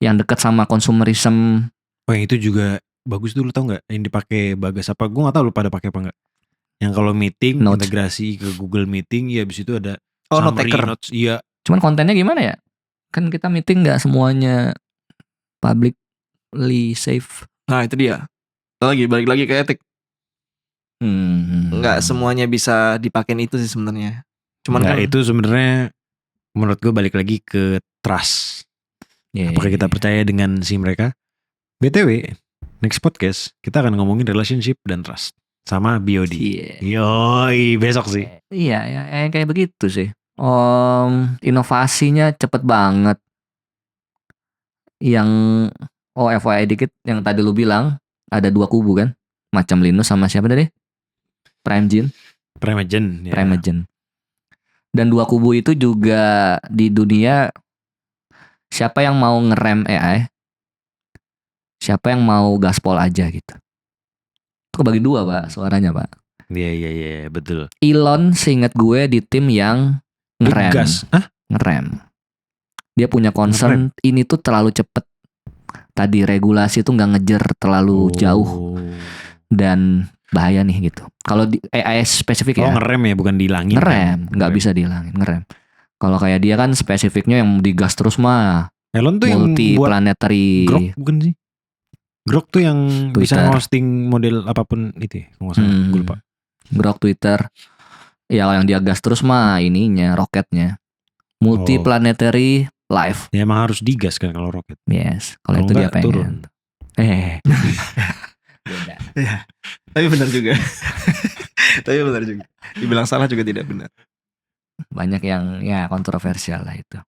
S3: yang dekat sama consumerism.
S1: Oh yang itu juga bagus dulu tau nggak? Yang dipakai Bagas apa? Gue nggak tahu lu pada pakai apa nggak? Yang kalau meeting
S3: Notes.
S1: integrasi ke Google Meeting, ya habis itu ada
S2: Note taker.
S1: notes. Iya.
S3: Cuman kontennya gimana ya? Kan kita meeting nggak semuanya publicly safe.
S2: Nah itu dia. Balik lagi ke etik. Nggak semuanya bisa dipakein itu sih sebenarnya. Cuman
S1: Nggak,
S2: kan
S1: itu sebenarnya menurut gue balik lagi ke trust. Apakah kita percaya dengan si mereka? BTW, next podcast kita akan ngomongin relationship dan trust sama BOD. Yoi, besok sih.
S3: Iya, ya, kayak begitu sih. Inovasinya cepet banget. Yang FYI dikit, yang tadi lu bilang ada 2 kubu kan, macam Linus sama siapa tadi? Primegen.
S1: Ya.
S3: Primegen. Dan 2 kubu itu juga di dunia, siapa yang mau ngerem AI, siapa yang mau gaspol aja gitu. Itu kebagi 2 pak suaranya pak.
S1: Iya betul.
S3: Elon seingat gue di tim yang ngerem.
S1: Gas.
S3: Ngerem. Dia punya concern ini tuh terlalu cepet. Tadi regulasi tuh nggak ngejar terlalu jauh. Dan bahaya nih gitu. Kalau di AI spesifik
S1: Oh
S3: ya
S1: ngerem ya, bukan dihilangin.
S3: ngerem,
S1: kan?
S3: nggak bisa dihilangin ngerem. Kalau kayak dia kan spesifiknya yang digas terus mah
S1: Elon tuh yang
S3: multi
S1: buat
S3: planetary
S1: Grok bukan sih? Grok tuh yang bisa
S3: Twitter.
S1: hosting model apapun itu ya, kalau nggak salah. Gue lupa.
S3: Grok Twitter. Ya kalau yang dia gas terus mah ininya roketnya. Multi planetary life.
S1: Ya emang harus digas kan kalau roket.
S3: Yes, kalau
S1: Kalau
S3: itu dia
S1: nggak,
S3: pengen.
S1: turun.
S3: Beda.
S2: Ya, tapi benar juga. Tapi benar juga. Dibilang salah juga tidak benar.
S3: Banyak yang ya kontroversial lah itu.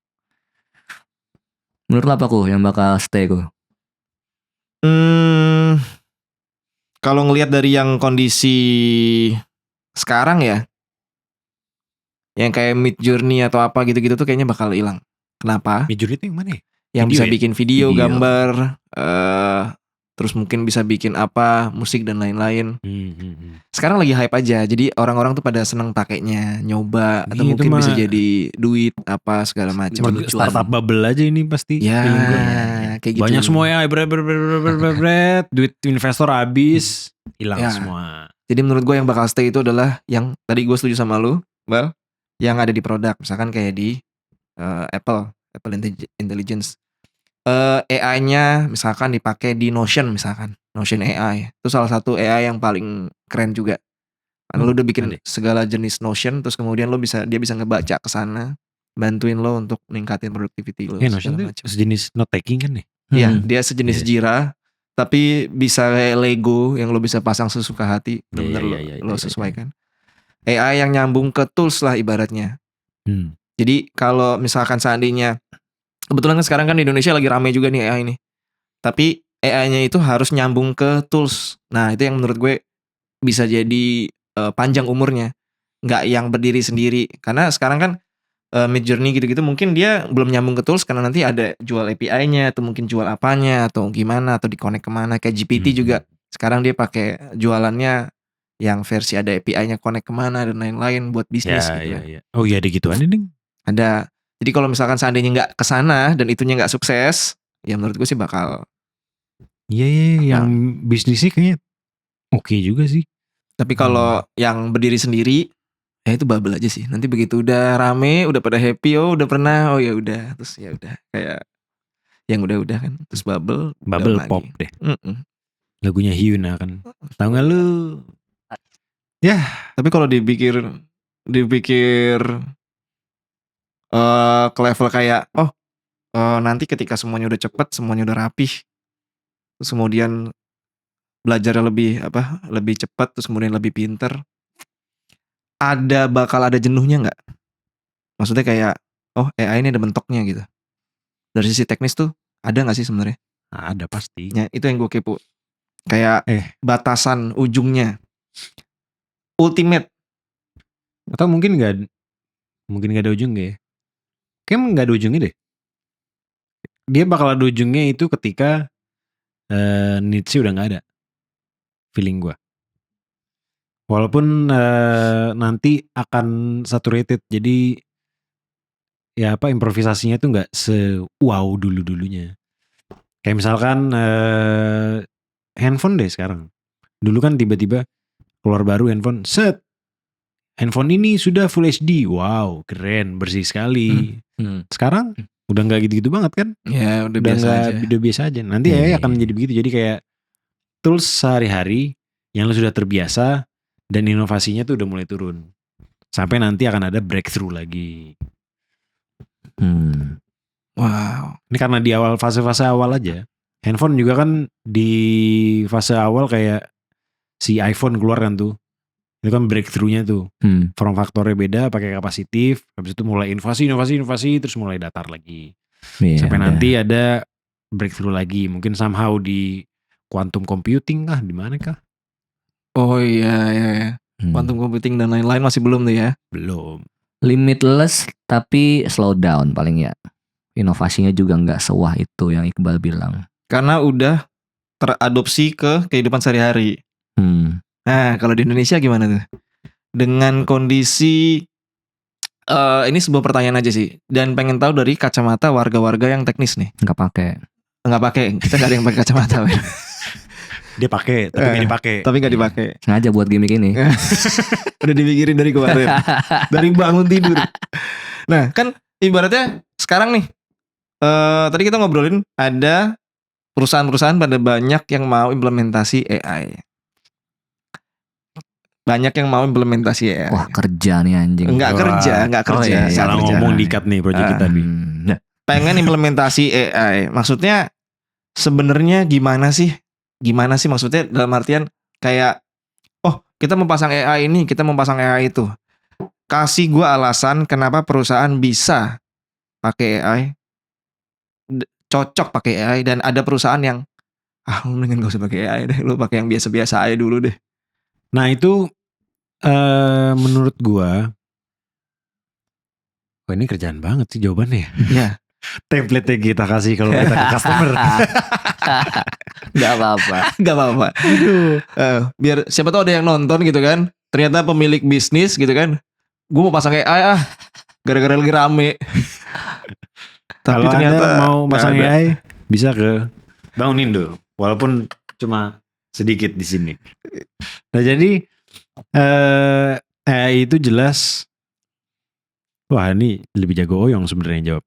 S3: Menurut lo apa Ku yang bakal stay Ku?
S2: Kalau ngelihat dari yang kondisi sekarang ya, yang kayak Midjourney atau apa gitu-gitu tuh kayaknya bakal hilang. Kenapa?
S1: Midjourney itu yang mana ya?
S2: Yang
S1: Video
S2: bisa
S1: ya?
S2: bikin video,
S3: Video.
S2: gambar, terus mungkin bisa bikin apa, musik dan lain-lain. Sekarang lagi hype aja, jadi orang-orang tuh pada seneng pakainya, nyoba, atau
S1: Iya, itu
S2: mungkin bisa
S1: mah
S2: jadi duit apa segala macam.
S1: Startup bubble aja ini pasti.
S2: Ya,
S1: feeling gue.
S2: kayak gitu.
S1: Banyak semua ya, bret, duit investor habis, hilang
S2: Ya.
S1: semua.
S2: Jadi menurut gue yang bakal stay itu adalah yang tadi gue setuju sama lu, Bal, yang ada di produk, misalkan kayak di Apple Intelligence. AI-nya misalkan dipakai di Notion misalkan, Notion AI. Itu salah satu AI yang paling keren juga. Karena lu udah bikin segala jenis Notion, terus kemudian dia bisa ngebaca ke sana, bantuin lo untuk ningkatin productivity lo.
S1: Notion
S2: segala
S1: tuh
S2: macam.
S1: sejenis note taking kan nih?
S2: Iya, dia sejenis Jira, tapi bisa kayak Lego yang lo bisa pasang sesuka hati, bener-bener lo sesuaikan. AI yang nyambung ke tools lah ibaratnya. Jadi kalau misalkan seandainya, kebetulan kan sekarang kan di Indonesia lagi rame juga nih AI ini. Tapi AI-nya itu harus nyambung ke tools. Nah itu yang menurut gue bisa jadi panjang umurnya. Nggak yang berdiri sendiri. Karena sekarang kan Midjourney gitu-gitu mungkin dia belum nyambung ke tools karena nanti ada jual API-nya atau mungkin jual apanya atau gimana atau di-connect kemana. Kayak GPT juga sekarang dia pakai jualannya yang versi ada API-nya connect kemana dan lain-lain buat bisnis gitu.
S1: Ya. Oh iya ada gituan nih.
S2: Ada. Jadi kalau misalkan seandainya nggak kesana dan itunya nggak sukses, ya menurut gue sih bakal.
S1: Iya yang bisnisnya kayaknya oke juga sih.
S2: Tapi kalau yang berdiri sendiri, ya itu bubble aja sih. Nanti begitu udah rame, udah pada happy, udah pernah, ya udah, terus ya udah kayak yang udah kan, terus bubble
S1: pop
S2: lagi.
S1: deh. Lagunya Hyuna kan. Tahu nggak lu? Ya.
S2: Tapi kalau dipikir ke level kayak nanti ketika semuanya udah cepet, semuanya udah rapih, terus kemudian belajarnya lebih cepat, terus kemudian lebih pinter, bakal ada jenuhnya nggak? Maksudnya kayak AI ini ada mentoknya gitu. Dari sisi teknis tuh ada nggak sih sebenarnya?
S1: Ada pasti.
S2: Ya itu yang gue kepo. Kayak batasan ujungnya, ultimate.
S1: Atau mungkin nggak ada ujungnya ya? Kayaknya nggak ada ujungnya deh. Dia bakal ada ujungnya itu ketika needs-nya udah nggak ada. Feeling gue. Walaupun nanti akan saturated, jadi ya improvisasinya tuh nggak se-wow dulunya. Kayak misalkan handphone deh sekarang. Dulu kan tiba-tiba keluar baru handphone, handphone ini sudah Full HD, wow keren, bersih sekali. Sekarang udah nggak gitu-gitu banget kan?
S2: Ya udah biasa aja.
S1: Nanti akan menjadi begitu. Jadi kayak tools sehari-hari yang lo sudah terbiasa dan inovasinya tuh udah mulai turun. Sampai nanti akan ada breakthrough lagi.
S2: Wow.
S1: Ini karena di fase-fase awal aja. Handphone juga kan di fase awal kayak si iPhone keluar kan tuh. Itu kan breakthrough-nya tuh. Form faktornya beda, pakai kapasitif. Habis itu mulai inovasi, terus mulai datar lagi. Sampai nanti ada breakthrough lagi. Mungkin somehow di quantum computing kah, di mana kah?
S2: Oh iya. Quantum computing dan lain-lain masih belum tuh ya?
S1: Belum.
S3: Limitless tapi slow down paling ya. Inovasinya juga nggak sewah itu yang Iqbal bilang.
S2: Karena udah teradopsi ke kehidupan sehari-hari. Nah kalau di Indonesia gimana tuh? Dengan kondisi ini sebuah pertanyaan aja sih. Dan pengen tahu dari kacamata warga-warga yang teknis nih.
S3: Nggak pakai.
S2: Kita nggak ada yang pakai kacamata.
S1: Dia pakai tapi nggak dipakai.
S2: Tapi nggak dipakai.
S3: Sengaja buat gimmick ini.
S2: Udah dipikirin dari kemarin. Dari bangun tidur. Nah kan ibaratnya sekarang nih. Tadi kita ngobrolin ada perusahaan-perusahaan pada banyak yang mau implementasi AI. Banyak yang mau implementasi AI.
S3: Wah kerja nih anjing.
S2: Enggak kerja.
S3: Oh, iya, iya.
S1: Salah
S2: kerja.
S1: ngomong dikat nih project kita nih.
S2: Pengen implementasi AI. Maksudnya sebenarnya gimana sih? Gimana sih maksudnya dalam artian kayak kita mau pasang AI ini, kita mau pasang AI itu. Kasih gua alasan kenapa perusahaan bisa pakai AI, cocok pakai AI, dan ada perusahaan yang lu mendingan gak usah pakai AI deh, lu pakai yang biasa-biasa aja dulu deh.
S1: Nah itu menurut gua, wah ini kerjaan banget sih jawabannya.
S2: Ya.
S1: Template yang kita kasih kalau kita ke customer.
S3: Gak apa-apa.
S2: Gak apa-apa. Biar siapa tahu ada yang nonton gitu kan. Ternyata pemilik bisnis gitu kan. Gue mau pasang AI gara-gara lagi rame. Tapi
S1: Kalau
S2: ternyata
S1: Anda mau pasang
S2: nggak ada.
S1: AI bisa ke Bangun Indo, walaupun cuma sedikit di sini. Nah jadi AI itu jelas, wah ini lebih jago Oyong sebenarnya jawab.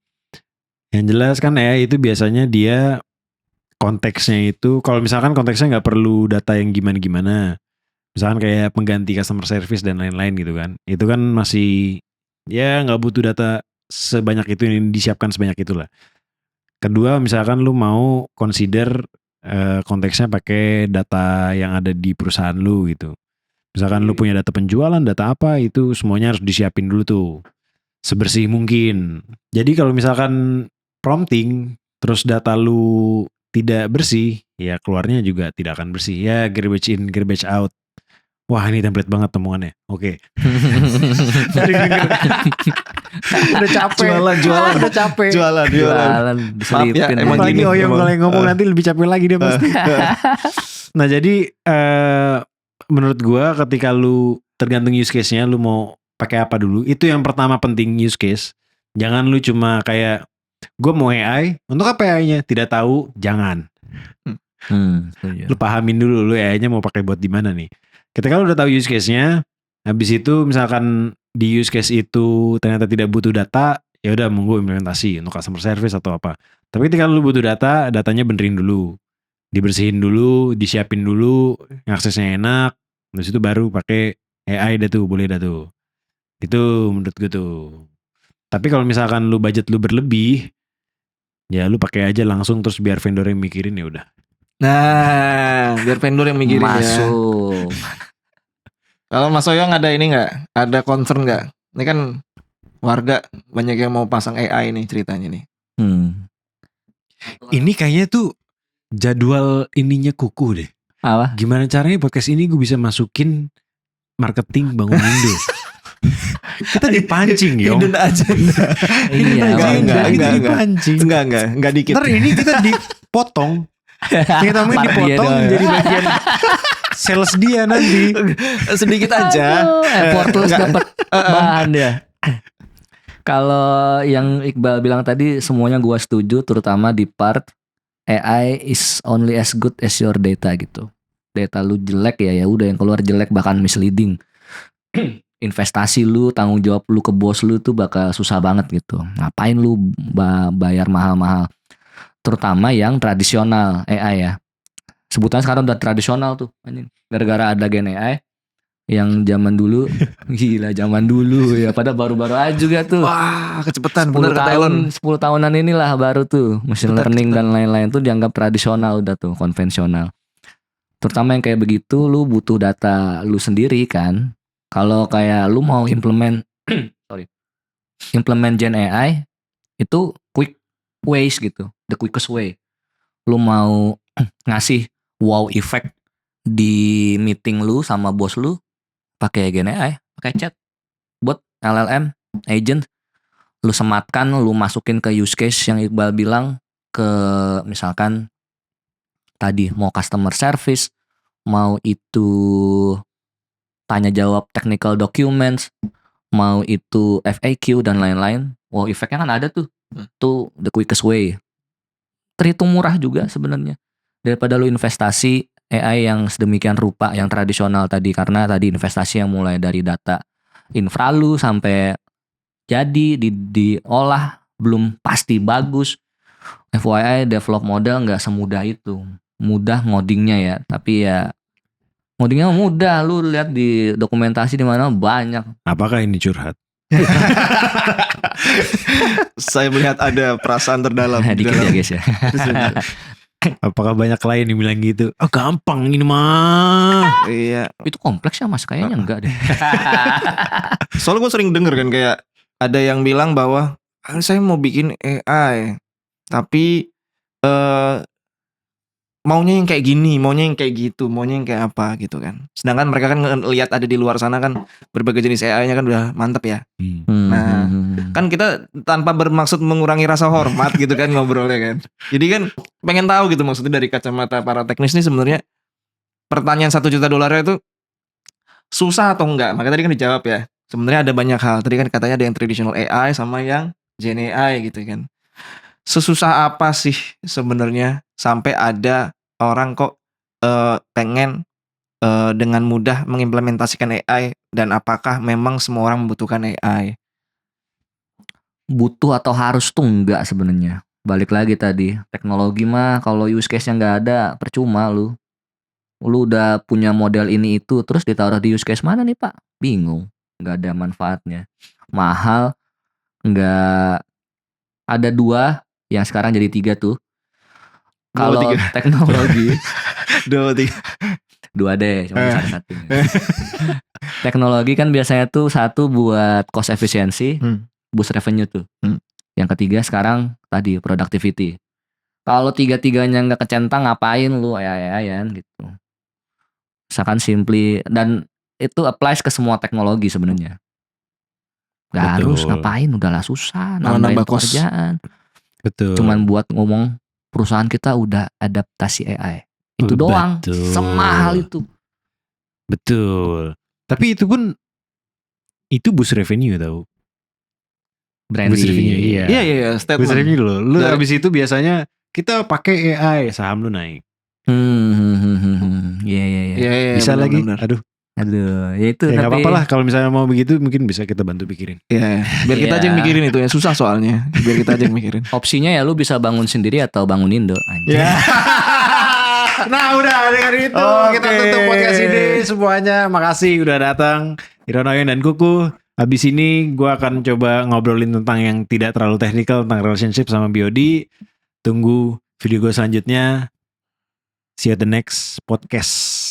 S1: Yang jelas kan AI itu biasanya dia konteksnya itu, kalau misalkan konteksnya nggak perlu data yang gimana-gimana, misalkan kayak pengganti customer service dan lain-lain gitu kan, itu kan masih ya nggak butuh data sebanyak itu, yang disiapkan sebanyak itulah. Kedua misalkan lu mau consider konteksnya pakai data yang ada di perusahaan lu gitu. Misalkan lu punya data penjualan, data apa, itu semuanya harus disiapin dulu tuh sebersih mungkin. Jadi kalau misalkan prompting terus data lu tidak bersih, ya keluarnya juga tidak akan bersih. Ya garbage in, garbage out. Wah ini template banget omongannya. Oke. Udah capek.
S2: Jualan.
S1: Udah capek.
S2: Jualan.
S3: Diselipin.
S2: Emang
S1: Apalagi
S2: gini,
S1: Oyong
S2: emang.
S1: kalau yang ngomong nanti lebih capek lagi dia pasti. Nah jadi menurut gua ketika lu tergantung use case-nya, lu mau pakai apa dulu. Itu yang pertama penting, use case. Jangan lu cuma kayak gue mau AI, untuk apa AI-nya? Tidak tahu, jangan. Lu pahamin dulu lu AI-nya mau pakai buat di mana nih. Ketika lu udah tahu use case-nya, habis itu misalkan di use case itu ternyata tidak butuh data, ya udah monggo implementasi untuk customer service atau apa. Tapi ketika lu butuh data, datanya benerin dulu. Dibersihin dulu, disiapin dulu, aksesnya enak, terus itu baru pakai AI dah tuh, boleh dah tuh. Itu menurut gue tuh. Tapi kalau misalkan lu budget lu berlebih, ya lu pakai aja langsung, terus biar vendor yang mikirin ya udah.
S2: Nah, biar vendor yang mikirin ya.
S3: Masuk.
S2: Kalau Mas Oyong ada ini nggak? Ada concern nggak? Ini kan warga banyak yang mau pasang AI nih ceritanya nih.
S1: Ini kayaknya tuh jadwal ininya kuku deh.
S3: Apa?
S1: Gimana caranya podcast ini gue bisa masukin marketing Bangun Indo? Kita dipancing Yong.
S2: Hidden agenda.
S3: Iya.
S2: Enggak.
S1: Dipancing.
S2: Enggak dikit.
S1: Ntar ini kita dipotong. Kita mau
S3: Part dia
S1: dipotong
S3: doang.
S1: jadi bagian sales dia nanti.
S2: Sedikit aja.
S3: Effortless
S2: Enggak.
S3: dapat bahan ya. Kalau yang Iqbal bilang tadi semuanya gua setuju, terutama di part AI is only as good as your data gitu. Data lu jelek ya udah yang keluar jelek, bahkan misleading. Investasi lu, tanggung jawab lu ke bos lu tuh bakal susah banget gitu. Ngapain lu bayar mahal-mahal? Terutama yang tradisional AI ya. Sebutannya sekarang udah tradisional tuh. Gara-gara ada Gen AI yang zaman dulu, gila zaman dulu ya. Pada baru-baru aja juga tuh.
S2: Wah, kecepatan
S3: 10
S2: bener kata Elon.
S3: 10 tahunan inilah baru tuh. Machine learning dan lain-lain tuh dianggap tradisional udah tuh, konvensional. Terutama yang kayak begitu lu butuh data lu sendiri kan. Kalau kayak lu mau implement Gen AI itu quick ways gitu, the quickest way. Lu mau ngasih wow effect di meeting lu sama bos lu, pakai Gen AI, pakai chat, bot, LLM, agent, lu sematkan, lu masukin ke use case yang Iqbal bilang, ke misalkan tadi mau customer service, mau itu tanya jawab technical documents, mau itu FAQ dan lain-lain. Wow, efeknya kan ada tuh. Tuh the quickest way. Terhitung murah juga sebenarnya. Daripada lu investasi AI yang sedemikian rupa yang tradisional tadi, karena tadi investasi yang mulai dari data infra lu sampai jadi diolah belum pasti bagus. FYI develop model nggak semudah itu. Mudah ngodingnya ya, tapi ya ngodingnya mudah. Lu lihat di dokumentasi di mana banyak.
S1: Apakah ini curhat?
S2: Saya melihat ada perasaan terdalam di
S3: Dikit
S2: dalam.
S3: ya guys ya.
S1: Apakah banyak klien yang bilang gitu? Oh gampang ini mah.
S2: Iya.
S3: Itu kompleks ya mas, kayaknya enggak deh.
S2: Soalnya gue sering denger kan kayak ada yang bilang bahwa saya mau bikin AI tapi maunya yang kayak gini, maunya yang kayak gitu, maunya yang kayak apa gitu kan. Sedangkan mereka kan lihat ada di luar sana kan berbagai jenis AI-nya kan udah mantep ya. Nah, kan kita tanpa bermaksud mengurangi rasa hormat gitu kan ngobrolnya kan. Jadi kan pengen tahu gitu maksudnya dari kacamata para teknis nih sebenarnya pertanyaan $1 juta itu susah atau enggak? Makanya tadi kan dijawab ya. Sebenarnya ada banyak hal. Tadi kan katanya ada yang traditional AI sama yang Gen AI gitu kan. Sesusah apa sih sebenarnya sampai ada orang kok pengen dengan mudah mengimplementasikan AI dan apakah memang semua orang membutuhkan AI?
S3: Butuh atau harus tuh enggak sebenarnya. Balik lagi tadi, teknologi mah kalau use case-nya enggak ada, percuma lu. Lu udah punya model ini itu terus ditaruh di use case mana nih, Pak? Bingung. Enggak ada manfaatnya. Mahal, enggak ada 2 yang sekarang jadi 3 tuh. Kalau teknologi
S2: 2,
S3: 2 deh, cuma bisa satu. Teknologi kan biasanya tuh satu buat cost efficiency, boost revenue tuh. Yang ketiga sekarang tadi productivity. Kalau 3-tiganya nggak kecentang ngapain lu AI-an gitu. Misalkan simply dan itu applies ke semua teknologi sebenarnya. Gak harus ngapain, udahlah susah nambahin pekerjaan.
S1: Betul.
S3: Cuman buat ngomong perusahaan kita udah adaptasi AI. Itu doang. Semahal itu.
S1: Betul. Tapi itu pun itu boost revenue tau.
S3: Branding.
S1: Boost revenue, iya.
S2: Iya, statement.
S1: Boost revenue loh. Lu
S2: Dari-
S1: abis itu biasanya kita pakai AI, saham lu naik.
S3: Iya.
S1: Bisa
S2: benar,
S1: lagi.
S2: benar.
S1: Aduh,
S3: Ya itu
S1: ya
S3: tapi
S1: nggak apa-apa lah. Kalau misalnya mau begitu, mungkin bisa kita bantu pikirin.
S2: Iya, biar kita aja yang mikirin itu ya, susah soalnya. Biar kita aja yang mikirin.
S3: opsinya ya lu bisa bangun sendiri atau bangun Indo. Anjir.
S1: Nah udah dengan itu kita tutup podcast ini semuanya. Makasih udah datang Ironoyon dan Kuku. Habis ini gue akan coba ngobrolin tentang yang tidak terlalu teknikal tentang relationship sama BOD. Tunggu video gue selanjutnya. See you at the next podcast.